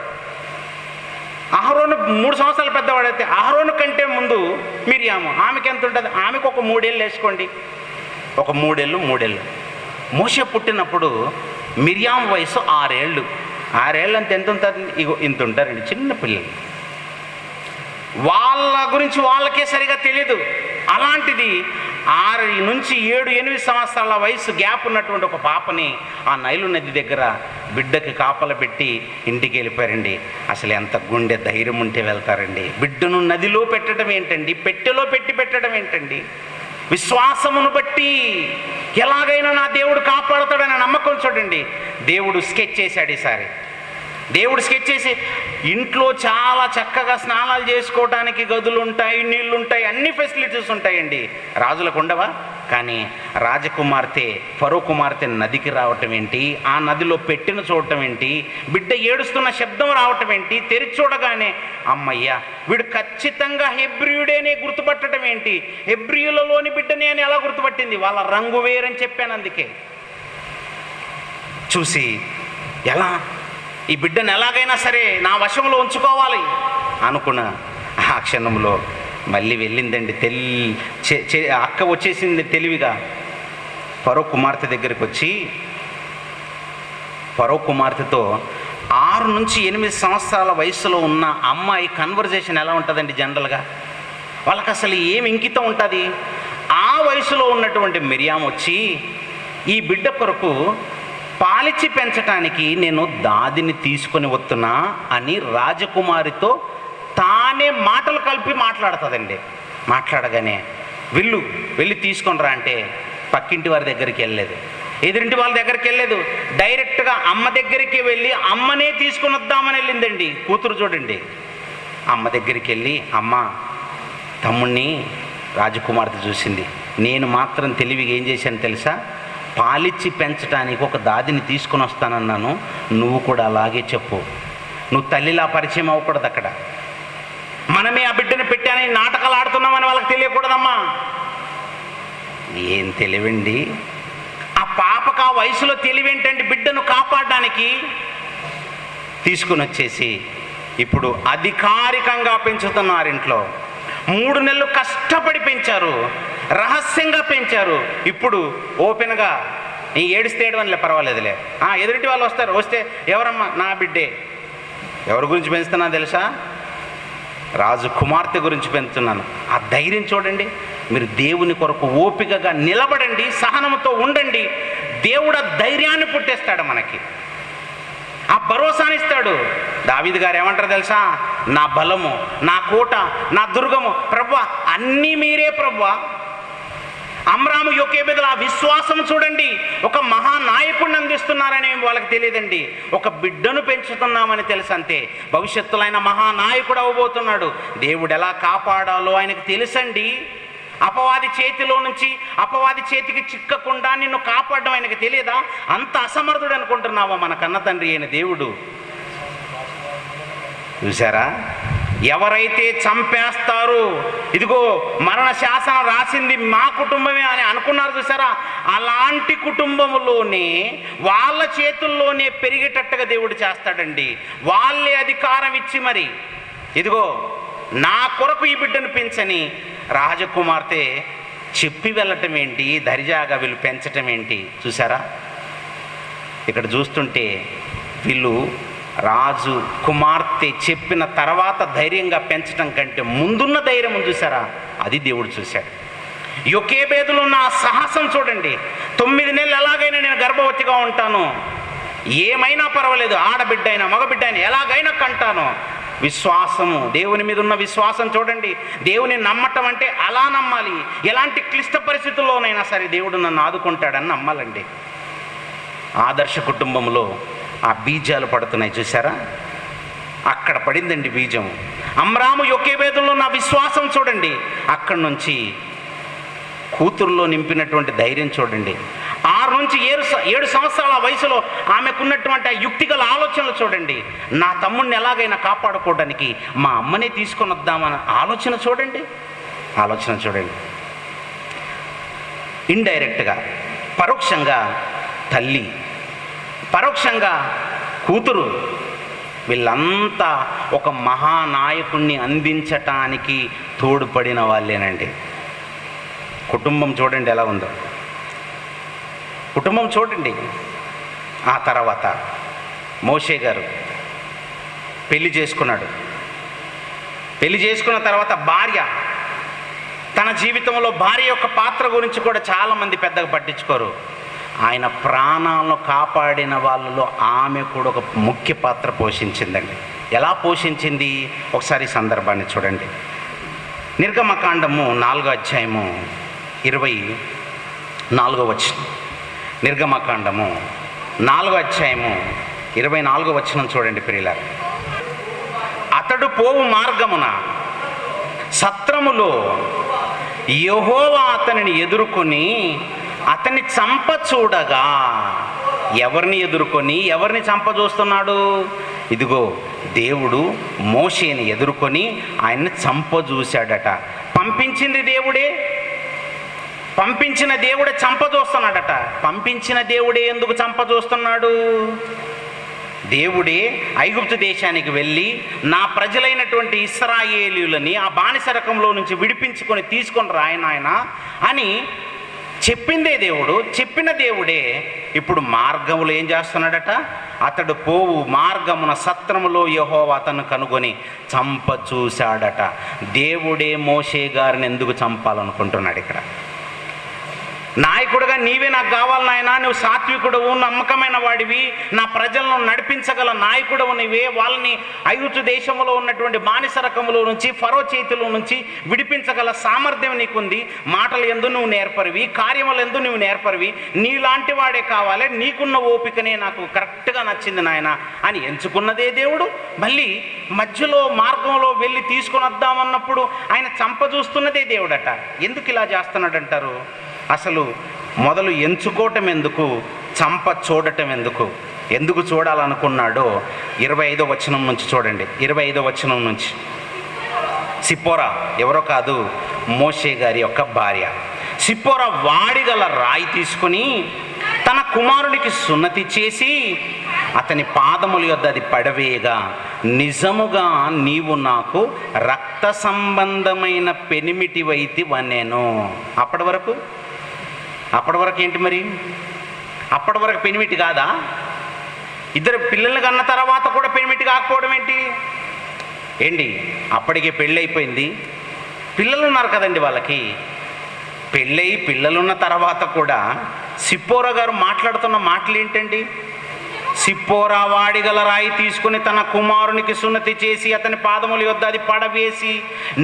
అహరోను 3 సంవత్సరాలు పెద్దవాడు అయితే అహరోను కంటే ముందు మిరియాము, ఆమెకి ఎంత ఉంటుంది? ఆమెకు ఒక 3 ఏళ్ళు వేసుకోండి, ఒక 3 ఏళ్ళు. మోషే పుట్టినప్పుడు మిరియాం వయసు 6 ఏళ్ళు. 6 ఏళ్ళు అంటే ఎంత ఉంటుంది? ఇగో ఇంత ఉంటారండి చిన్న పిల్లలు. వాళ్ళ గురించి వాళ్ళకే సరిగా తెలియదు. అలాంటిది 6 నుంచి 7-8 సంవత్సరాల వయసు గ్యాప్ ఉన్నటువంటి ఒక పాపని ఆ నైలు నది దగ్గర బిడ్డకి కాపల పెట్టి ఇంటికి వెళ్ళిపోయారండి. అసలు ఎంత గుండె ధైర్యం ఉంటే వెళ్తారండి? బిడ్డను నదిలో పెట్టడం ఏంటండి, పెట్టెలో పెట్టడం ఏంటండి? విశ్వాసమును బట్టి ఎలాగైనా నా దేవుడు కాపాడుతాడని నమ్మకం చూడండి. దేవుడు స్కెచ్ చేశాడు ఈసారి. దేవుడు స్కెచ్ చేసి ఇంట్లో చాలా చక్కగా స్నానాలు చేసుకోవడానికి గదులు ఉంటాయి, నీళ్లు ఉంటాయి, అన్ని ఫెసిలిటీస్ ఉంటాయండి. రాజులకు ఉండవా? కానీ రాజకుమార్తె ఫరో కుమార్తె నదికి రావటం ఏంటి, ఆ నదిలో పెట్టిన చూడటం ఏంటి, బిడ్డ ఏడుస్తున్న శబ్దం రావటం ఏంటి, తెరిచి చూడగానే అమ్మయ్య వీడు ఖచ్చితంగా హెబ్రీయుడేనే గుర్తుపట్టడం ఏంటి, హెబ్రీయులలోని బిడ్డనే అని ఎలా గుర్తుపట్టింది? వాళ్ళ రంగు వేరని చెప్పాను. అందుకే చూసి ఈ బిడ్డను ఎలాగైనా సరే నా వశంలో ఉంచుకోవాలి అనుకున్న ఆ క్షణంలో మళ్ళీ వెళ్ళిందండి. అక్క వచ్చేసింది తెలివిగా. ఫరో కుమార్తె దగ్గరికి వచ్చి ఫరో కుమార్తెతో 6 నుంచి 8 సంవత్సరాల వయసులో ఉన్న అమ్మాయి కన్వర్జేషన్ ఎలా ఉంటుందండి జనరల్గా? వాళ్ళకి అసలు ఏం ఇంకితం ఉంటుంది? ఆ వయసులో ఉన్నటువంటి మిరియాం వచ్చి, ఈ బిడ్డ కొరకు పాలిచ్చి పెంచటానికి నేను దాదిని తీసుకొని వస్తున్నా అని రాజకుమారితో తానే మాటలు కలిపి మాట్లాడుతుందండి. మాట్లాడగానే వెళ్ళి తీసుకొని రా అంటే పక్కింటి వారి దగ్గరికి వెళ్ళలేదు, ఎదురింటి వాళ్ళ దగ్గరికి వెళ్ళలేదు, డైరెక్ట్గా అమ్మ దగ్గరికి వెళ్ళి అమ్మనే తీసుకొని వద్దామని వెళ్ళిందండి కూతురు. చూడండి, అమ్మ దగ్గరికి వెళ్ళి, అమ్మ తమ్ముణ్ణి రాజకుమార్తె చూసింది, నేను మాత్రం తెలివిగా ఏం చేశాను తెలుసా? పాలిచ్చి పెంచడానికి ఒక దాదిని తీసుకొని వస్తానన్నాను, నువ్వు కూడా అలాగే చెప్పు. నువ్వు తల్లిలా పరిచయం అవ్వకూడదు అక్కడ. మనమే ఆ బిడ్డను పెట్టానని నాటకాలు ఆడుతున్నామని వాళ్ళకి తెలియకూడదమ్మా. ఏం తెలివండి ఆ పాపకు! ఆ వయసులో తెలివేంటండి? బిడ్డను కాపాడడానికి తీసుకుని వచ్చేసి ఇప్పుడు అధికారికంగా పెంచుతున్నారు ఇంట్లో. 3 నెలలు కష్టపడి పెంచారు, రహస్యంగా పెంచారు. ఇప్పుడు ఓపెన్గా ఈ ఏడిస్తే ఏడవనిలే, పర్వాలేదులే, ఎదుటి వాళ్ళు వస్తే ఎవరమ్మా? నా బిడ్డే. ఎవరి గురించి పెంచుతున్నా తెలుసా? రాజు కుమార్తె గురించి పెంచుతున్నాను. ఆ ధైర్యం చూడండి. మీరు దేవుని కొరకు ఓపికగా నిలబడండి, సహనంతో ఉండండి. దేవుడు ఆ ధైర్యాన్ని పుట్టేస్తాడు మనకి, ఆ భరోసానిస్తాడు. దావీదు గారు ఏమంటారు తెలుసా? నా బలము, నా కోట, నా దుర్గము ప్రభువా, అన్నీ మీరే ప్రభువా. అమ్రాము యోకేబెదుల ఆ విశ్వాసం చూడండి. ఒక మహానాయకుడిని అందిస్తున్నారని వాళ్ళకి తెలియదండి, ఒక బిడ్డను పెంచుతున్నామని తెలుసు అంతే. భవిష్యత్తులో ఆయన మహానాయకుడు అవ్వబోతున్నాడు. దేవుడు ఎలా కాపాడాలో ఆయనకు తెలుసండి. అపవాది చేతిలో నుంచి అపవాది చేతికి చిక్కకుండా నిన్ను కాపాడడం ఆయనకు తెలియదా? అంత అసమర్థుడు అనుకుంటున్నావా మన కన్న తండ్రి అయిన దేవుడు? చూసారా? ఎవరైతే చంపేస్తారు, ఇదిగో మరణ శాసనం రాసింది మా కుటుంబమే అని అనుకున్నారు చూసారా? అలాంటి కుటుంబంలోనే వాళ్ళ చేతుల్లోనే పెరిగేటట్టుగా దేవుడు చేస్తాడండి. వాళ్ళే అధికారం ఇచ్చి మరి, ఇదిగో నా కొరకు ఈ బిడ్డను పెంచని రాజకుమార్తె చెప్పి వెళ్ళటం ఏంటి, దర్జాగా వీళ్ళు పెంచటం ఏంటి? చూసారా? ఇక్కడ చూస్తుంటే వీళ్ళు రాజు కుమార్తె చెప్పిన తర్వాత ధైర్యంగా పెంచడం కంటే ముందున్న ధైర్యం చూసారా? అది దేవుడు చూశాడు. యోకేబేదులో ఉన్న సాహసం చూడండి. 9 నెలలు ఎలాగైనా నేను గర్భవతిగా ఉంటాను, ఏమైనా పర్వాలేదు, ఆడబిడ్డ అయినా మగబిడ్డ అయినా ఎలాగైనా కంటాను. విశ్వాసము, దేవుని మీద ఉన్న విశ్వాసం చూడండి. దేవుని నమ్మటం అంటే అలా నమ్మాలి. ఎలాంటి క్లిష్ట పరిస్థితుల్లోనైనా సరే దేవుడు నన్ను ఆదుకుంటాడని నమ్మాలండి. ఆదర్శ కుటుంబంలో ఆ బీజాలు పడుతున్నాయి చూసారా? అక్కడ పడిందండి బీజం. అమ్రాము యోకేబేదులో ఉన్న విశ్వాసం చూడండి. అక్కడి నుంచి కూతురులో నింపినటువంటి ధైర్యం చూడండి. 6 నుంచి 7 సంవత్సరాల వయసులో ఆమెకున్నటువంటి ఆ యుక్తిగల ఆలోచనలు చూడండి. నా తమ్ముడిని ఎలాగైనా కాపాడుకోవడానికి మా అమ్మనే తీసుకొని వద్దామన్న ఆలోచన చూడండి. ఇండైరెక్ట్గా, పరోక్షంగా తల్లి, పరోక్షంగా కూతురు, వీళ్ళంతా ఒక మహానాయకుణ్ణి అందించటానికి తోడ్పడిన వాళ్ళేనండి. కుటుంబం చూడండి ఎలా ఉందో. కుటుంబం చూడండి. ఆ తర్వాత మోషే గారు పెళ్లి చేసుకున్నాడు. పెళ్లి చేసుకున్న తర్వాత భార్య, తన జీవితంలో భార్య యొక్క పాత్ర గురించి కూడా చాలామంది పెద్దగా పట్టించుకోరు. ఆయన ప్రాణాలను కాపాడిన వాళ్ళలో ఆమె కూడా ఒక ముఖ్య పాత్ర పోషించిందండి. ఎలా పోషించింది? ఒకసారి సందర్భాన్ని చూడండి. నిర్గమకాండము 4వ అధ్యాయము 24వ వచనం. నిర్గమకాండము 4వ అధ్యాయము 24వ వచనం చూడండి ప్రియులారా. అతడు పోవు మార్గమున సత్రములో యెహోవా అతనిని ఎదుర్కొని అతన్ని చంప చూడగా. ఎవరిని ఎదుర్కొని ఎవరిని చంప చూస్తున్నాడు? ఇదిగో దేవుడు మోషేని ఎదుర్కొని ఆయన్ని చంప చూశాడట. పంపించిన దేవుడే చంప చూస్తున్నాడట. పంపించిన దేవుడే ఎందుకు చంప చూస్తున్నాడు? దేవుడే ఐగుప్తు దేశానికి వెళ్ళి నా ప్రజలైనటువంటి ఇశ్రాయేలీయులని ఆ బానిసరకంలో నుంచి విడిపించుకొని తీసుకొని రాయనాయన అని చెప్పిందే దేవుడు. చెప్పిన దేవుడే ఇప్పుడు మార్గములో ఏం చేస్తున్నాడట? అతడు పోవు మార్గమున సత్రములో యెహోవా అతను కనుగొని చంప చూశాడట. దేవుడే మోషే గారిని ఎందుకు చంపాలనుకుంటున్నాడు ఇక్కడ? నాయకుడుగా నీవే నాకు కావాలి నాయనా, నువ్వు సాత్వికుడవు, నమ్మకమైన వాడివి, నా ప్రజలను నడిపించగల నాయకుడవు నీవే, వాళ్ళని ఐగుప్తు దేశంలో ఉన్నటువంటి బానిస రకములో నుంచి ఫరో చేతిలో నుంచి విడిపించగల సామర్థ్యం నీకుంది. మాటలు ఎందు నువ్వు నేర్పరివి, కార్యములు ఎందు నువ్వు నేర్పరివి, నీలాంటి వాడే కావాలి, నీకున్న ఓపికనే నాకు కరెక్ట్గా నచ్చింది నాయన అని ఎంచుకున్నదే దేవుడు. మళ్ళీ మధ్యలో మార్గంలో వెళ్ళి తీసుకొని వద్దామన్నప్పుడు ఆయన చంప చూస్తున్నదే దేవుడట. ఎందుకు ఇలా చేస్తున్నాడంటారు? అసలు మొదలు ఎంచుకోవటం ఎందుకు, చంప చూడటం ఎందుకు? ఎందుకు చూడాలనుకున్నాడో 25వ వచనం నుంచి చూడండి. 25వ వచనం నుంచి, సిప్పోరా ఎవరో కాదు, మోషే గారి యొక్క భార్య సిప్పోరా వాడిగల రాయి తీసుకుని తన కుమారుడికి సున్నతి చేసి అతని పాదముల యొద్ద అది పడవేయగా, నిజముగా నీవు నాకు రక్త సంబంధమైన పెనిమిటివైతివనెను. అప్పటి వరకు ఏంటి మరి? అప్పటి వరకు పెనిమిటి కాదా? ఇద్దరు పిల్లల్ని కన్న తర్వాత కూడా పెనిమిటి కాకపోవడం ఏంటి? అప్పటికే పెళ్ళి అయిపోయింది, పిల్లలు ఉన్నారు కదండి వాళ్ళకి. పెళ్ళయి పిల్లలున్న తర్వాత కూడా సిప్పోరా గారు మాట్లాడుతున్న మాటలు ఏంటండి? సిప్పోరా వాడిగల రాయి తీసుకుని తన కుమారునికి సున్నతి చేసి అతని పాదముల యొద్ద అది పడవేసి,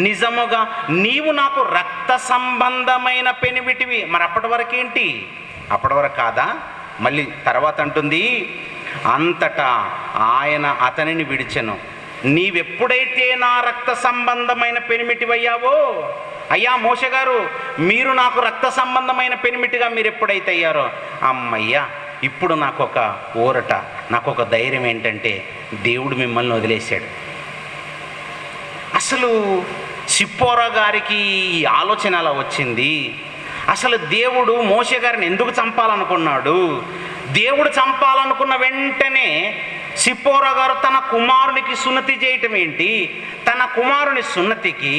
నిజముగా నీవు నాకు రక్త సంబంధమైన పెనిమిటివి. మరి అప్పటి వరకు ఏంటి? అప్పటి వరకు కాదా? మళ్ళీ తర్వాత అంటుంది, అంతటా ఆయన అతనిని విడిచెను. నీవెప్పుడైతే నా రక్త సంబంధమైన పెనిమిటివయ్యావో, అయ్యా మోషే గారు, మీరు నాకు రక్త సంబంధమైన పెనిమిటిగా మీరు ఎప్పుడైతే అయ్యారో, అమ్మయ్యా ఇప్పుడు నాకు ఒక ఊరట, నాకు ఒక ధైర్యం ఏంటంటే దేవుడు మిమ్మల్ని వదిలేశాడు. అసలు సిప్పోరా గారికి ఈ ఆలోచన అలా వచ్చింది. అసలు దేవుడు మోషే గారిని ఎందుకు చంపాలనుకున్నాడు? దేవుడు చంపాలనుకున్న వెంటనే సిప్పోరా గారు తన కుమారునికి సున్నతి చేయటం ఏంటి? తన కుమారుని సున్నతికి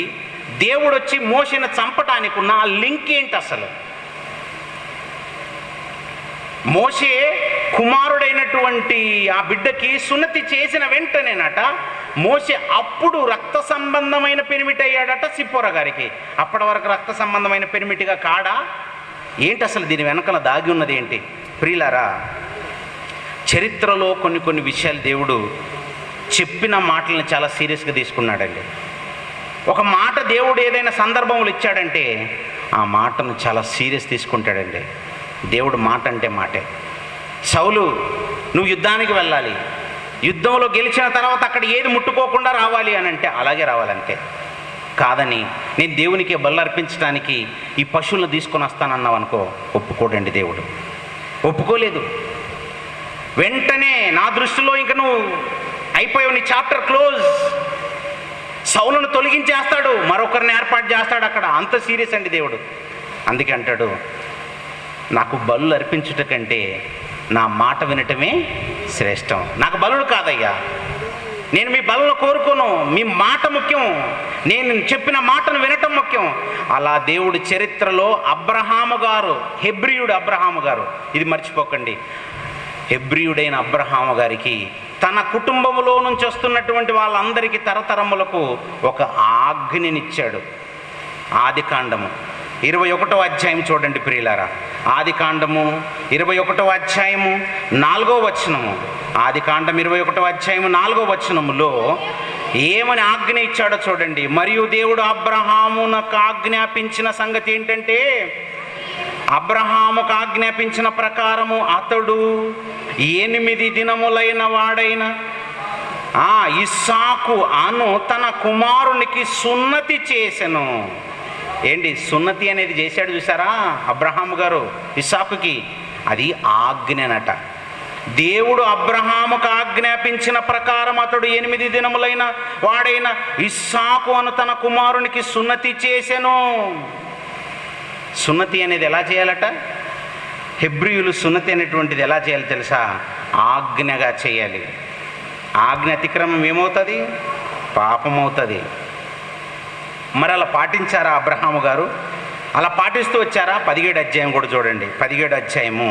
దేవుడు వచ్చి మోషేని చంపటానికి ఉన్న ఆ లింక్ ఏంటి? అసలు మోషే కుమారుడైనటువంటి ఆ బిడ్డకి సున్నతి చేసిన వెంటనేనట మోషే అప్పుడు రక్త సంబంధమైన పెనిమిటి అయ్యాడట సిప్పోరా గారికి. అప్పటి వరకు రక్త సంబంధమైన పెనిమిటిగా కాడా? ఏంటి అసలు దీని వెనకాల దాగి ఉన్నది ఏంటి? ప్రియులారా, చరిత్రలో కొన్ని విషయాలు దేవుడు చెప్పిన మాటలను చాలా సీరియస్గా తీసుకున్నాడండి. ఒక మాట దేవుడు ఏదైనా సందర్భంలో ఇచ్చాడంటే ఆ మాటను చాలా సీరియస్ తీసుకుంటాడండి. దేవుడు మాట అంటే మాటే. సౌలు, నువ్వు యుద్ధానికి వెళ్ళాలి, యుద్ధంలో గెలిచిన తర్వాత అక్కడ ఏది ముట్టుకోకుండా రావాలి అని అంటే అలాగే రావాలంతే. కాదని నేను దేవునికి బలి అర్పించడానికి ఈ పశువులను తీసుకొని వస్తానన్నావు అనుకో, ఒప్పుకోడండి దేవుడు. ఒప్పుకోలేదు. వెంటనే నా దృష్టిలో ఇంక నువ్వు అయిపోయావు, నీ చాప్టర్ క్లోజ్. సౌలును తొలగించేస్తాడు, మరొకరిని ఏర్పాటు చేస్తాడు అక్కడ. అంత సీరియస్ అండి దేవుడు. అందుకే అంటాడు, నాకు బలులు అర్పించుట కంటే నా మాట వినటమే శ్రేష్టం. నాకు బలులు కాదయ్యా, నేను మీ బలులు కోరుకోను, మీ మాట ముఖ్యం, నేను చెప్పిన మాటను వినటం ముఖ్యం. అలా దేవుడు చరిత్రలో అబ్రహాము గారు, హెబ్రీయుడు అబ్రహాము గారు, ఇది మర్చిపోకండి, హెబ్రీయుడైన అబ్రహాము గారికి తన కుటుంబంలో నుంచి వస్తున్నటువంటి వాళ్ళందరికీ తరతరములకు ఒక ఆజ్ఞనిచ్చాడు. ఆదికాండము 21వ అధ్యాయం చూడండి ప్రియులారా. ఆదికాండము 21వ అధ్యాయము 4వ వచనము. ఆదికాండం 21వ అధ్యాయము 4వ వచనములో ఏమని ఆజ్ఞ ఇచ్చాడో చూడండి. మరియు దేవుడు అబ్రహామునకు ఆజ్ఞాపించిన సంగతి ఏంటంటే, అబ్రహాముకు ఆజ్ఞాపించిన ప్రకారము అతడు 8 దినములైన వాడైన ఇస్సాకు అను తన కుమారునికి సున్నతి చేసెను. ఏంటి సున్నతి అనేది చేశాడు చూసారా అబ్రహాము గారు ఇస్సాకుకి? అది ఆజ్ఞనట. దేవుడు అబ్రహాముకు ఆజ్ఞాపించిన ప్రకారం అతడు 8 దినములైన వాడైన ఇస్సాకు అను తన కుమారునికి సున్నతి చేసెను. సున్నతి అనేది ఎలా చేయాలట? హెబ్రీయులు సున్నతి అనేటువంటిది ఎలా చేయాలి తెలుసా? ఆజ్ఞగా చేయాలి. ఆజ్ఞ అతిక్రమం ఏమవుతుంది? పాపం అవుతుంది. మరి అలా పాటించారా అబ్రహాము గారు? అలా పాటిస్తూ వచ్చారా? 17 అధ్యాయం కూడా చూడండి. 17 అధ్యాయము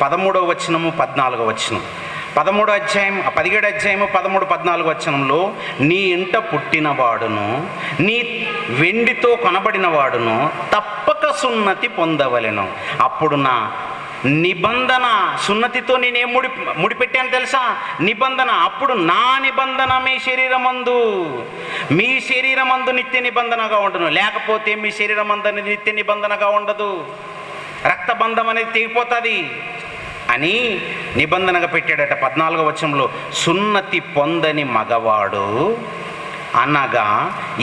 13వ వచనము 14వ వచనం. 17 అధ్యాయం 13 14 వచనంలో, నీ ఇంట పుట్టినవాడును నీ వెండితో కొనబడిన వాడును తప్పక సున్నతి పొందవలెను. అప్పుడు నా నిబంధన, సున్నతితో నేనేం ముడిపెట్టాను తెలుసా? నిబంధన. అప్పుడు నా నిబంధన మీ శరీరమందు నిత్య నిబంధనగా ఉండును. లేకపోతే మీ శరీరమందు నిత్య నిబంధనగా ఉండదు. రక్తబంధం అనేది తెగిపోతుంది అని నిబంధనగా పెట్టాడట. 14వ వచనంలో, సున్నతి పొందని మగవాడు అనగా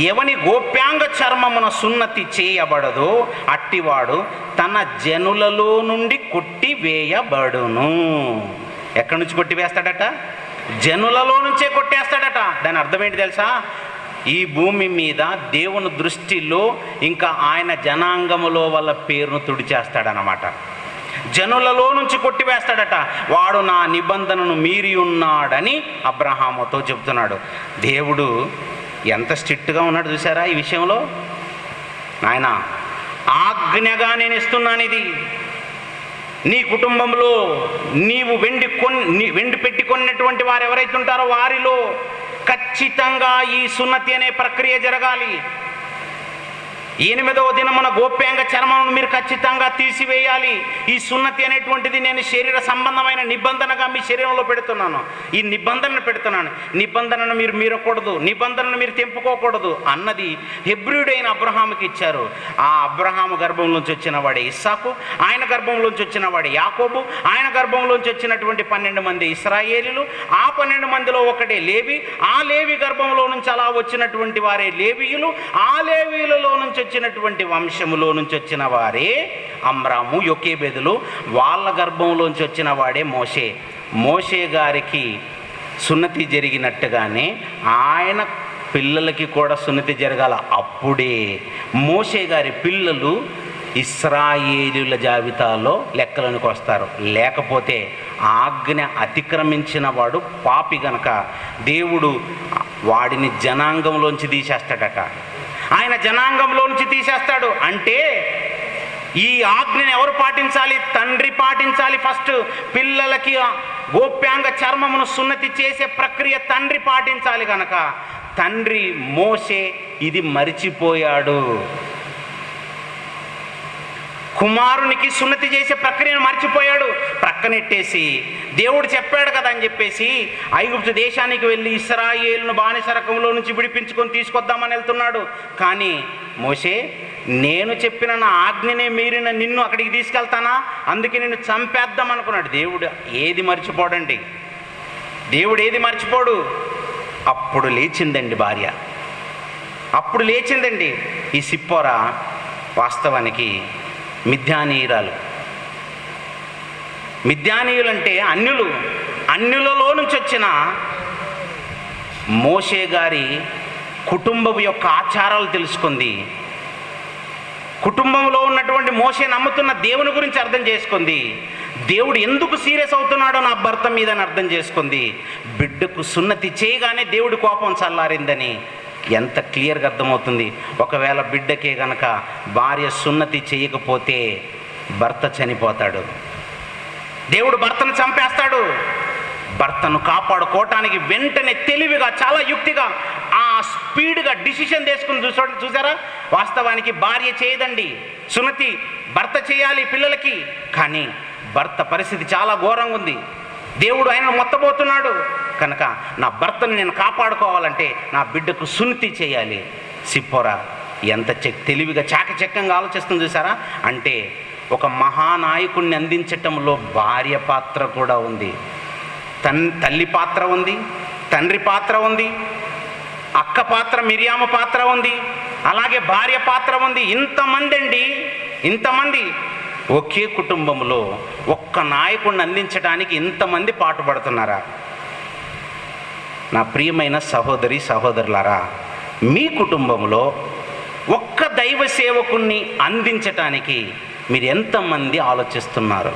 ఎవని గోప్యాంగ చర్మమున సున్నతి చేయబడదో అట్టివాడు తన జనులలో నుండి కొట్టివేయబడును. ఎక్కడి నుంచి కొట్టివేస్తాడట? జనులలో నుంచే కొట్టేస్తాడట. దాని అర్థం ఏంటి తెలుసా? ఈ భూమి మీద దేవుని దృష్టిలో ఇంకా ఆయన జనాంగములో వాళ్ళ పేరును తుడిచేస్తాడనమాట. జనులలో నుంచి కొట్టివేస్తాడట. వాడు నా నిబంధనను మీరి ఉన్నాడని అబ్రహాముతో చెబుతున్నాడు. దేవుడు ఎంత స్ట్రిక్ట్గా ఉన్నాడు చూసారా ఈ విషయంలో? నాయన, ఆజ్ఞగా నేను ఇస్తున్నాను ఇది. నీ కుటుంబంలో నీవు వెండి పెట్టి కొన్నటువంటి వారు ఎవరైతే ఉంటారో వారిలో ఖచ్చితంగా ఈ సున్నతి అనే ప్రక్రియ జరగాలి. 8వ దినమున గోప్యాంగ చర్మమును మీరు ఖచ్చితంగా తీసివేయాలి. ఈ సున్నతి అనేటువంటిది నేను శరీర సంబంధమైన నిబంధనగా మీ శరీరంలో పెడుతున్నాను. ఈ నిబంధనను పెడుతున్నాను. నిబంధనను మీరు మీరకూడదు, నిబంధనను మీరు తెంపుకోకూడదు అన్నది హెబ్రీయుడైన అబ్రహాముకి ఇచ్చారు. ఆ అబ్రహాము గర్భంలోంచి వచ్చిన వాడే ఇస్సాకు, ఆయన గర్భంలోంచి వచ్చిన వాడే యాకోబు, ఆయన గర్భంలోంచి వచ్చినటువంటి 12 మంది ఇశ్రాయేలీలు, ఆ 12 మందిలో ఒకటే లేవి, ఆ లేవి గర్భంలో నుంచి అలా వచ్చినటువంటి వారే లేవీయులు, ఆ లేవీయులలో నుంచి వచ్చినటువంటి వంశములో నుంచి వచ్చిన వారే అమ్రాము, యొకేబెదులు, వాళ్ళ గర్భంలోంచి వచ్చిన వాడే మోషే. మోషే గారికి సున్నతి జరిగినట్టుగానే ఆయన పిల్లలకి కూడా సున్నతి జరగాల. అప్పుడే మోషే గారి పిల్లలు ఇశ్రాయేలీయుల జాబితాలో లెక్కలోనికి వస్తారు. లేకపోతే ఆజ్ఞ అతిక్రమించిన వాడు పాపి గనక దేవుడు వాడిని జనాంగంలోంచి తీసేస్తాడట. ఆయన జనాంగంలోంచి తీసేస్తాడు. అంటే ఈ ఆజ్ఞని ఎవరు పాటించాలి? తండ్రి పాటించాలి. ఫస్ట్ పిల్లలకి గోప్యాంగ చర్మమును సున్నతి చేసే ప్రక్రియ తండ్రి పాటించాలి కనుక తండ్రి మోషే ఇది మరిచిపోయాడు. కుమారునికి సున్నతి చేసే ప్రక్రియను మర్చిపోయాడు. ప్రక్కనెట్టేసి దేవుడు చెప్పాడు కదా అని చెప్పేసి ఐగుప్తు దేశానికి వెళ్ళి ఇశ్రాయేలును బానిసరకంలో నుంచి విడిపించుకొని తీసుకొద్దామని వెళ్తున్నాడు. కానీ మోషే, నేను చెప్పిన నా ఆజ్ఞనే మీరిన నిన్ను అక్కడికి తీసుకెళ్తానా, అందుకే నిన్ను చంపేద్దాం అనుకున్నాడు. దేవుడు ఏది మర్చిపోడండి, దేవుడు ఏది మర్చిపోడు. అప్పుడు లేచిందండి భార్య, అప్పుడు లేచిందండి ఈ సిప్పోరా. వాస్తవానికి మిద్యానీయులంటే అన్యులలో నుంచి వచ్చిన మోషే గారి కుటుంబం యొక్క ఆచారాలు తెలుసుకుంది. కుటుంబంలో ఉన్నటువంటి మోషే నమ్ముతున్న దేవుని గురించి అర్థం చేసుకుంది. దేవుడు ఎందుకు సీరియస్ అవుతున్నాడో నా భర్త మీద అర్థం చేసుకుంది. బిడ్డకు సున్నతి చేయగానే దేవుడి కోపం చల్లారిందని ఎంత క్లియర్గా అర్థమవుతుంది. ఒకవేళ బిడ్డకే గనక భార్య సున్నతి చేయకపోతే భర్త చనిపోతాడు. దేవుడు భర్తను చంపేస్తాడు. భర్తను కాపాడుకోవటానికి వెంటనే తెలివిగా, చాలా యుక్తిగా, ఆ స్పీడ్గా డిసిషన్ తీసుకుని చూసారా. వాస్తవానికి భార్య చేయదండి సున్నతి, భర్త చేయాలి పిల్లలకి. కానీ భర్త పరిస్థితి చాలా ఘోరంగా ఉంది. దేవుడు ఆయనను మొత్తబోతున్నాడు కనుక నా భర్తను నేను కాపాడుకోవాలంటే నా బిడ్డకు సున్నతి చేయాలి. సిప్పోరా ఎంత తెలివిగా చాకచక్యంగా ఆలోచిస్తుంది చూసారా. అంటే ఒక మహానాయకుడిని అందించటంలో భార్య పాత్ర కూడా ఉంది, తల్లి పాత్ర ఉంది, తండ్రి పాత్ర ఉంది, అక్క పాత్ర మిరియాము పాత్ర ఉంది, అలాగే భార్య పాత్ర ఉంది. ఇంతమంది ఒకే కుటుంబంలో ఒక్క నాయకుడిని అందించడానికి ఇంతమంది పాటుపడుతున్నారా? నా ప్రియమైన సహోదరి సహోదరులారా, మీ కుటుంబంలో ఒక్క దైవ సేవకుణ్ణి అందించటానికి మీరు ఎంతమంది ఆలోచిస్తున్నారు?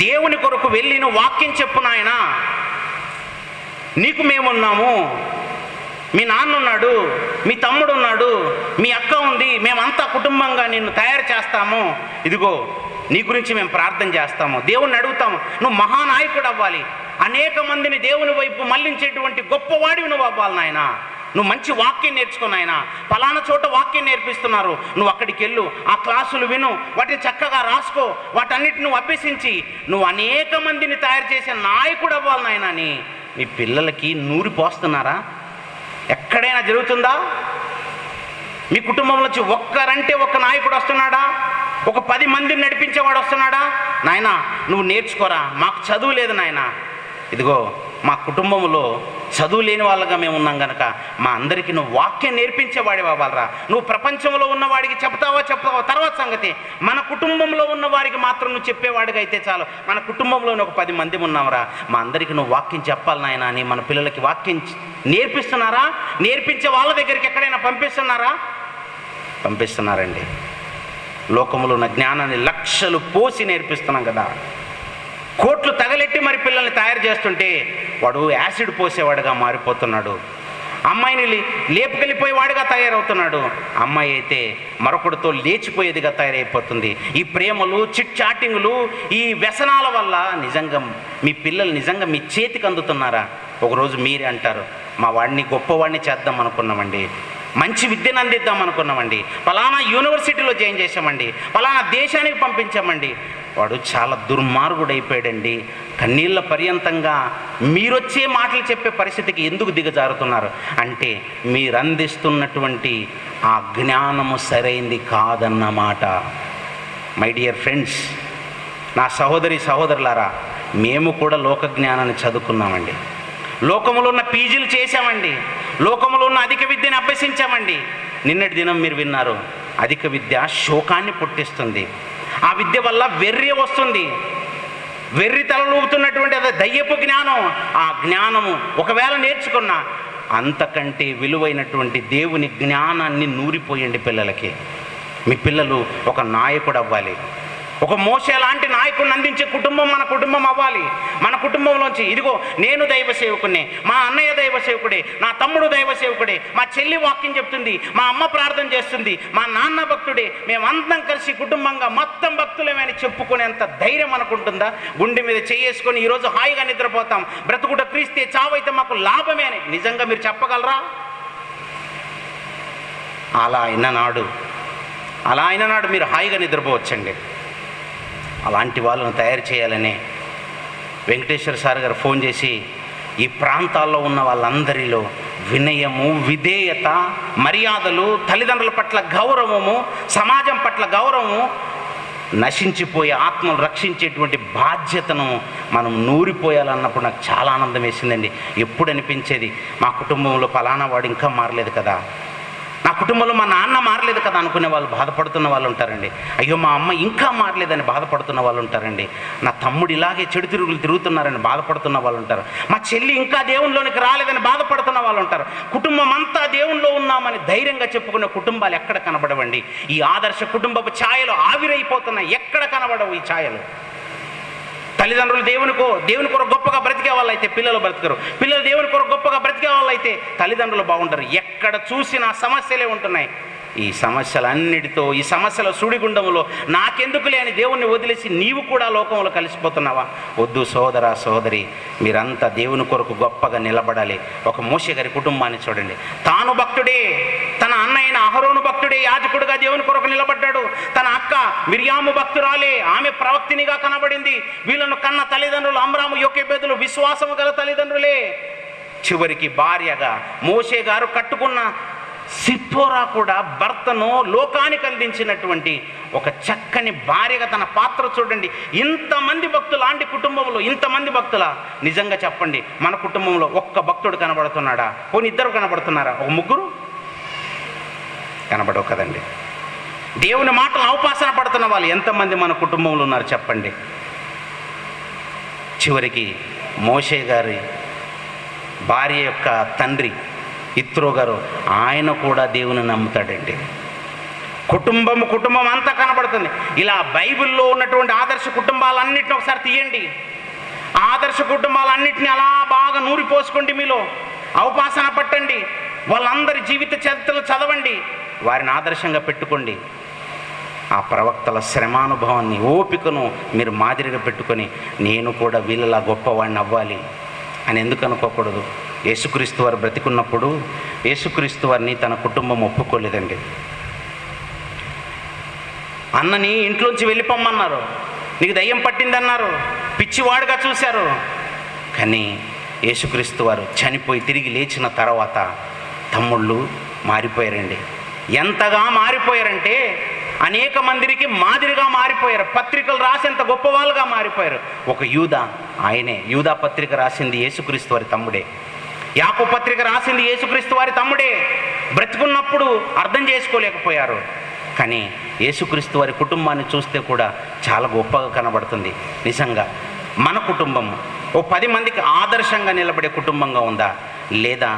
దేవుని కొరకు వెళ్ళి నువ్వు వాక్యం చెప్పు నాయనా, నీకు మేమున్నాము, మీ నాన్న ఉన్నాడు, మీ తమ్ముడు ఉన్నాడు, మీ అక్క ఉంది, మేమంతా కుటుంబంగా నిన్ను తయారు చేస్తాము, ఇదిగో నీ గురించి మేము ప్రార్థన చేస్తాము, దేవుణ్ణి అడుగుతాము, నువ్వు మహానాయకుడు అవ్వాలి, అనేక మందిని దేవుని వైపు మళ్లించేటువంటి గొప్పవాడివి నువ్వు అవ్వాలి నాయన, నువ్వు మంచి వాక్యం నేర్చుకో నాయన, పలానా చోట వాక్యం నేర్పిస్తున్నారు, నువ్వు అక్కడికి వెళ్ళు, ఆ క్లాసులు విను, వాటిని చక్కగా రాసుకో, వాటన్నిటిని నువ్వు అభ్యసించి నువ్వు అనేక మందిని తయారు చేసే నాయకుడు అవ్వాలి నాయన అని మీ పిల్లలకి నూరి పోస్తున్నారా? ఎక్కడైనా జరుగుతుందా? మీ కుటుంబంలో నుంచి ఒక్కరంటే ఒక్క నాయకుడు వస్తున్నాడా? ఒక 10 మందిని నడిపించేవాడు వస్తున్నాడా? నాయనా నువ్వు నేర్చుకోరా, మాకు చదువు లేదు నాయనా, ఇదిగో మా కుటుంబంలో చదువు లేని వాళ్ళగా మేము ఉన్నాం కనుక మా అందరికీ నువ్వు వాక్యం నేర్పించేవాడి అవ్వాలరా, నువ్వు ప్రపంచంలో ఉన్నవాడికి చెప్తావా తర్వాత సంగతి, మన కుటుంబంలో ఉన్న వారికి మాత్రం నువ్వు చెప్పేవాడిగా అయితే చాలు, మన కుటుంబంలోనే ఒక 10 మంది ఉన్నాంరా, మా అందరికీ నువ్వు వాక్యం చెప్పాలి నాయన అని మన పిల్లలకి వాక్యం నేర్పిస్తున్నారా? నేర్పించే వాళ్ళ దగ్గరికి ఎక్కడైనా పంపిస్తున్నారా? పంపిస్తున్నారండి. లోకంలో ఉన్న జ్ఞానాన్ని లక్షలు పోసి నేర్పిస్తున్నాం కదా, కోట్లు తగలెట్టి మరి పిల్లల్ని తయారు చేస్తుంటే వాడు యాసిడ్ పోసేవాడుగా మారిపోతున్నాడు, అమ్మాయిని లేపుకెళ్ళిపోయేవాడుగా తయారవుతున్నాడు, అమ్మాయి అయితే మరొకడితో లేచిపోయేదిగా తయారైపోతుంది. ఈ ప్రేమలు, చిట్ చాటింగులు, ఈ వ్యసనాల వల్ల నిజంగా మీ పిల్లలు నిజంగా మీ చేతికి అందుతున్నారా? ఒకరోజు మీరే అంటారు, మా వాడిని గొప్పవాడిని చేద్దాం అనుకున్నామండి, మంచి విద్యను అందిద్దాం అనుకున్నామండి, పలానా యూనివర్సిటీలో జాయిన్ చేశామండి, పలానా దేశానికి పంపించామండి, వాడు చాలా దుర్మార్గుడైపోయాడండి, కన్నీళ్ళ పర్యంతంగా మీరొచ్చే మాటలు చెప్పే పరిస్థితికి ఎందుకు దిగజారుతున్నారు అంటే మీరు అందిస్తున్నటువంటి ఆ జ్ఞానము సరైంది కాదన్నమాట. మై డియర్ ఫ్రెండ్స్, నా సహోదరులారా, మేము కూడా లోక జ్ఞానాన్ని చదువుకున్నామండి, లోకములో ఉన్న పీజీలు చేశామండి, లోకములో ఉన్న అధిక విద్యను అభ్యసించామండి. నిన్నటి దినం మీరు విన్నారు, అధిక విద్య శోకాన్ని పుట్టిస్తుంది, ఆ విద్య వల్ల వెర్రి వస్తుంది, వెర్రి తలలూపుతున్నటువంటి అది దయ్యపు జ్ఞానం. ఆ జ్ఞానము ఒకవేళ నేర్చుకున్నా అంతకంటే విలువైనటువంటి దేవుని జ్ఞానాన్ని నూరిపోయండి పిల్లలకి. మీ పిల్లలు ఒక నాయకుడు అవ్వాలి, ఒక మోషే లాంటి నాయకుడిని అందించే కుటుంబం మన కుటుంబం అవ్వాలి. మన కుటుంబంలోంచి ఇదిగో నేను దైవ సేవకుడినే, మా అన్నయ్య దైవ సేవకుడే, నా తమ్ముడు దైవ సేవకుడే, మా చెల్లి వాక్యం చెప్తుంది, మా అమ్మ ప్రార్థన చేస్తుంది, మా నాన్న భక్తుడే, మేమందరం కలిసి కుటుంబంగా మొత్తం భక్తులమని చెప్పుకునేంత ధైర్యం అనుకుంటుందా? గుండె మీద చేసుకొని ఈరోజు హాయిగా నిద్రపోతాం, బ్రతుకుట క్రీస్తే చావైతే మాకు లాభమే అని నిజంగా మీరు చెప్పగలరా? అలా అయిన నాడు మీరు హాయిగా నిద్రపోవచ్చండి. అలాంటి వాళ్ళను తయారు చేయాలనే వెంకటేశ్వర సార్ గారు ఫోన్ చేసి ఈ ప్రాంతాల్లో ఉన్న వాళ్ళందరిలో వినయము, విధేయత, మర్యాదలు, తల్లిదండ్రుల పట్ల గౌరవము, సమాజం పట్ల గౌరవము, నశించిపోయే ఆత్మను రక్షించేటువంటి బాధ్యతను మనం నూరిపోయాలన్నప్పుడు నాకు చాలా ఆనందం వేసిందండి. ఎప్పుడు అనిపించేది, మా కుటుంబంలో ఫలానా వాడు ఇంకా మారలేదు కదా, నా కుటుంబంలో మా నాన్న మారలేదు కదా అనుకునే వాళ్ళు బాధపడుతున్న వాళ్ళు ఉంటారండి. అయ్యో మా అమ్మ ఇంకా మారలేదని బాధపడుతున్న వాళ్ళు ఉంటారండి. నా తమ్ముడు ఇలాగే చెడు తిరుగుతున్నారని బాధపడుతున్న వాళ్ళు ఉంటారు. మా చెల్లి ఇంకా దేవునిలోనికి రాలేదని బాధపడుతున్న వాళ్ళు ఉంటారు. కుటుంబం అంతా దేవునిలో ఉన్నామని ధైర్యంగా చెప్పుకునే కుటుంబాలు ఎక్కడ కనబడవండి. ఈ ఆదర్శ కుటుంబపు ఛాయలు ఆవిరైపోతున్నాయి, ఎక్కడ కనబడవు ఈ ఛాయలు. తల్లిదండ్రులు దేవుని కొరకు గొప్పగా బ్రతికే వాళ్ళైతే పిల్లలు బ్రతకరు, పిల్లలు దేవుని కొరకు గొప్పగా బ్రతికే వాళ్ళైతే తల్లిదండ్రులు బాగుంటారు. ఎక్కడ చూసినా సమస్యలే ఉంటున్నాయి. ఈ సమస్యలన్నిటితో, ఈ సమస్యల సుడిగుండంలో నాకెందుకులే అని దేవుణ్ణి వదిలేసి నీవు కూడా లోకంలో కలిసిపోతున్నావా? వద్దు సోదరా సోదరి, మీరంతా దేవుని కొరకు గొప్పగా నిలబడాలి. ఒక మోషే గారి కుటుంబాన్ని చూడండి, తాను భక్తుడే, తన అన్న అయిన అహరోను భక్తుడే యాజకుడిగా దేవుని కొరకు నిలబడ్డాడు. తన అక్క మిర్యాము భక్తురాలే, ఆమె ప్రవక్తినిగా కనబడింది. వీళ్ళను కన్న తల్లిదండ్రులు అమ్రాము, యోకెబెదులు విశ్వాసము గల తల్లిదండ్రులే. చివరికి భార్యగా మోషే గారు కట్టుకున్న సిప్పోరా కూడా భర్తను లోకానికి అందించినటువంటి ఒక చక్కని భార్యగా తన పాత్ర చూడండి. ఇంతమంది భక్తులు, లాంటి కుటుంబంలో ఇంతమంది భక్తుల, నిజంగా చెప్పండి, మన కుటుంబంలో ఒక్క భక్తుడు కనబడుతున్నాడా? పోనీ ఇద్దరు కనబడుతున్నారా? ఒక ముగ్గురు కనబడవు కదండి. దేవుని మాటలు అవపాసన పడుతున్న వాళ్ళు ఎంతమంది మన కుటుంబంలో ఉన్నారు చెప్పండి. చివరికి మోషే గారి భార్య యొక్క తండ్రి ఇత్రో గారు, ఆయన కూడా దేవుని నమ్ముతాడండి. కుటుంబం అంతా కనబడుతుంది. ఇలా బైబిల్లో ఉన్నటువంటి ఆదర్శ ఆదర్శ కుటుంబాలన్నింటినీ ఒకసారి తీయండి. ఆదర్శ కుటుంబాలన్నింటినీ అలా బాగా నూరి పోసుకోండి, మీలో అవపాసన పట్టండి, వాళ్ళందరి జీవిత చరిత్రలు చదవండి, వారిని ఆదర్శంగా పెట్టుకోండి. ఆ ప్రవక్తల శ్రమానుభవాన్ని, ఓపికను మీరు మాదిరిగా పెట్టుకొని నేను కూడా వీళ్ళలా గొప్పవాడిని అవ్వాలి అని ఎందుకు అనుకోకూడదు? యేసుక్రీస్తు వారు బ్రతికున్నప్పుడు యేసుక్రీస్తు వారిని తన కుటుంబం ఒప్పుకోలేదండి. అన్నని ఇంట్లోంచి వెళ్ళిపోమ్మన్నారు, నీకు దయ్యం పట్టిందన్నారు, పిచ్చివాడుగా చూశారు. కానీ యేసుక్రీస్తు వారు చనిపోయి తిరిగి లేచిన తర్వాత తమ్ముళ్ళు మారిపోయారండి. ఎంతగా మారిపోయారంటే అనేక మందికి మాదిరిగా మారిపోయారు. పత్రికలు రాసేంత గొప్ప వాళ్ళుగా మారిపోయారు. ఒక యూదా, ఆయనే యూదా పత్రిక రాసింది యేసుక్రీస్తు వారి తమ్ముడే. యాకోబు పత్రిక రాసింది యేసుక్రీస్తు వారి తమ్ముడే. బ్రతుకున్నప్పుడు అర్థం చేసుకోలేకపోయారు, కానీ యేసుక్రీస్తు వారి కుటుంబాన్ని చూస్తే కూడా చాలా గొప్పగా కనబడుతుంది. నిజంగా మన కుటుంబం ఓ 10 మందికి ఆదర్శంగా నిలబడే కుటుంబంగా ఉందా, లేదా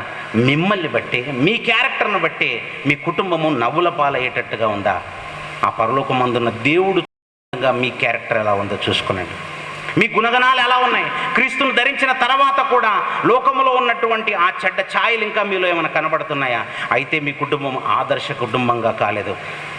మిమ్మల్ని బట్టి, మీ క్యారెక్టర్ను బట్టి మీ కుటుంబము నవ్వుల పాలయ్యేటట్టుగా ఉందా? ఆ పరలోకమందున్న దేవుడు మీ క్యారెక్టర్ ఎలా ఉందో చూసుకోనండి. మీ గుణగణాలు ఎలా ఉన్నాయి? క్రీస్తును ధరించిన తర్వాత కూడా లోకములో ఉన్నటువంటి ఆ చెడ్డ ఛాయలు ఇంకా మీలో ఏమైనా కనబడుతున్నాయా? అయితే మీ కుటుంబం ఆదర్శ కుటుంబంగా కాలేదు.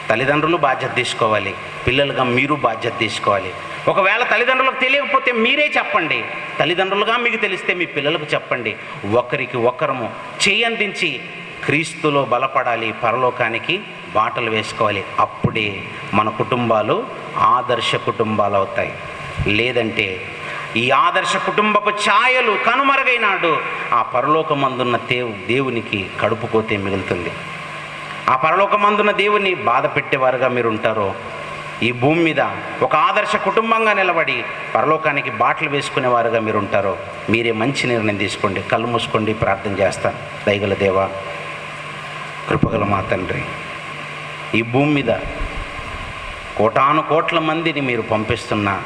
తల్లిదండ్రులు బాధ్యత తీసుకోవాలి, పిల్లలుగా మీరు బాధ్యత తీసుకోవాలి. ఒకవేళ తల్లిదండ్రులకు తెలియకపోతే మీరే చెప్పండి, తల్లిదండ్రులుగా మీకు తెలిస్తే మీ పిల్లలకు చెప్పండి. ఒకరికి ఒకరము చేయందించి క్రీస్తులో బలపడాలి, పరలోకానికి బాటలు వేసుకోవాలి. అప్పుడే మన కుటుంబాలు ఆదర్శ కుటుంబాలు అవుతాయి. లేదంటే ఈ ఆదర్శ కుటుంబపు ఛాయలు కనుమరుగైనాడు ఆ పరలోకమందున్న దేవునికి కడుపుకోతే మిగులుతుంది. ఆ పరలోకమందున్న దేవుని బాధ పెట్టేవారుగా మీరు ఉంటారో, ఈ భూమి మీద ఒక ఆదర్శ కుటుంబంగా నిలబడి పరలోకానికి బాటలు వేసుకునేవారుగా మీరు ఉంటారో, మీరే మంచి నిర్ణయం తీసుకోండి. కళ్ళు మూసుకోండి, ప్రార్థన చేస్తాను. దయగల దేవా, కృపగల మా తండ్రి, ఈ భూమి మీద కోటాను కోట్ల మందిని మీరు పంపిస్తున్నా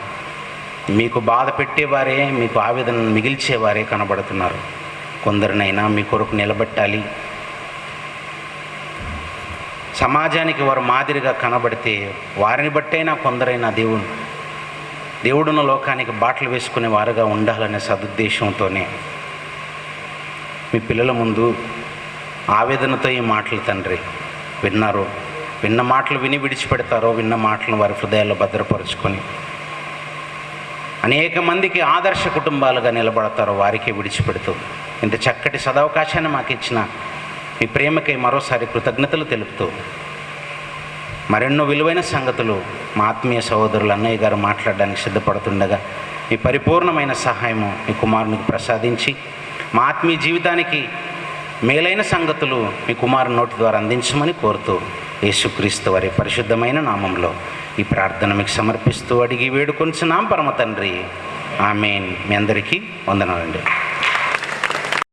మీకు బాధ పెట్టేవారే, మీకు ఆవేదన మిగిల్చేవారే కనబడుతున్నారు. కొందరినైనా మీ కొరకు నిలబెట్టాలి, సమాజానికి వారు మాదిరిగా కనబడితే వారిని బట్టైనా కొందరైనా దేవుడున్న లోకానికి బాటలు వేసుకునే వారుగా ఉండాలనే సదుద్దేశంతోనే మీ పిల్లల ముందు ఆవేదనతో ఈ మాటలు తండ్రి విన్నారు. విన్న మాటలు విని విడిచిపెడతారో, విన్న మాటలను వారి హృదయాల్లో భద్రపరుచుకొని అనేక మందికి ఆదర్శ కుటుంబాలుగా నిలబడతారో వారికే విడిచిపెడుతూ ఇంత చక్కటి సదవకాశాన్ని మాకు ఇచ్చిన మీ ప్రేమకై మరోసారి కృతజ్ఞతలు తెలుపుతూ, మరెన్నో విలువైన సంగతులు మా ఆత్మీయ సహోదరులు అన్నయ్య గారు మాట్లాడడానికి సిద్ధపడుతుండగా మీ పరిపూర్ణమైన సహాయము మీ కుమారునికి ప్రసాదించి మా ఆత్మీయ జీవితానికి మేలైన సంగతులు మీ కుమారుని నోటి ద్వారా అందించమని కోరుతూ యేసుక్రీస్తు వారి పరిశుద్ధమైన నామంలో ఈ ప్రార్థన మీకు సమర్పిస్తూ అడిగి వేడుకొంచున్నాం పరమ తండ్రి. ఆమేన్. మీ అందరికీ వందనాలండి.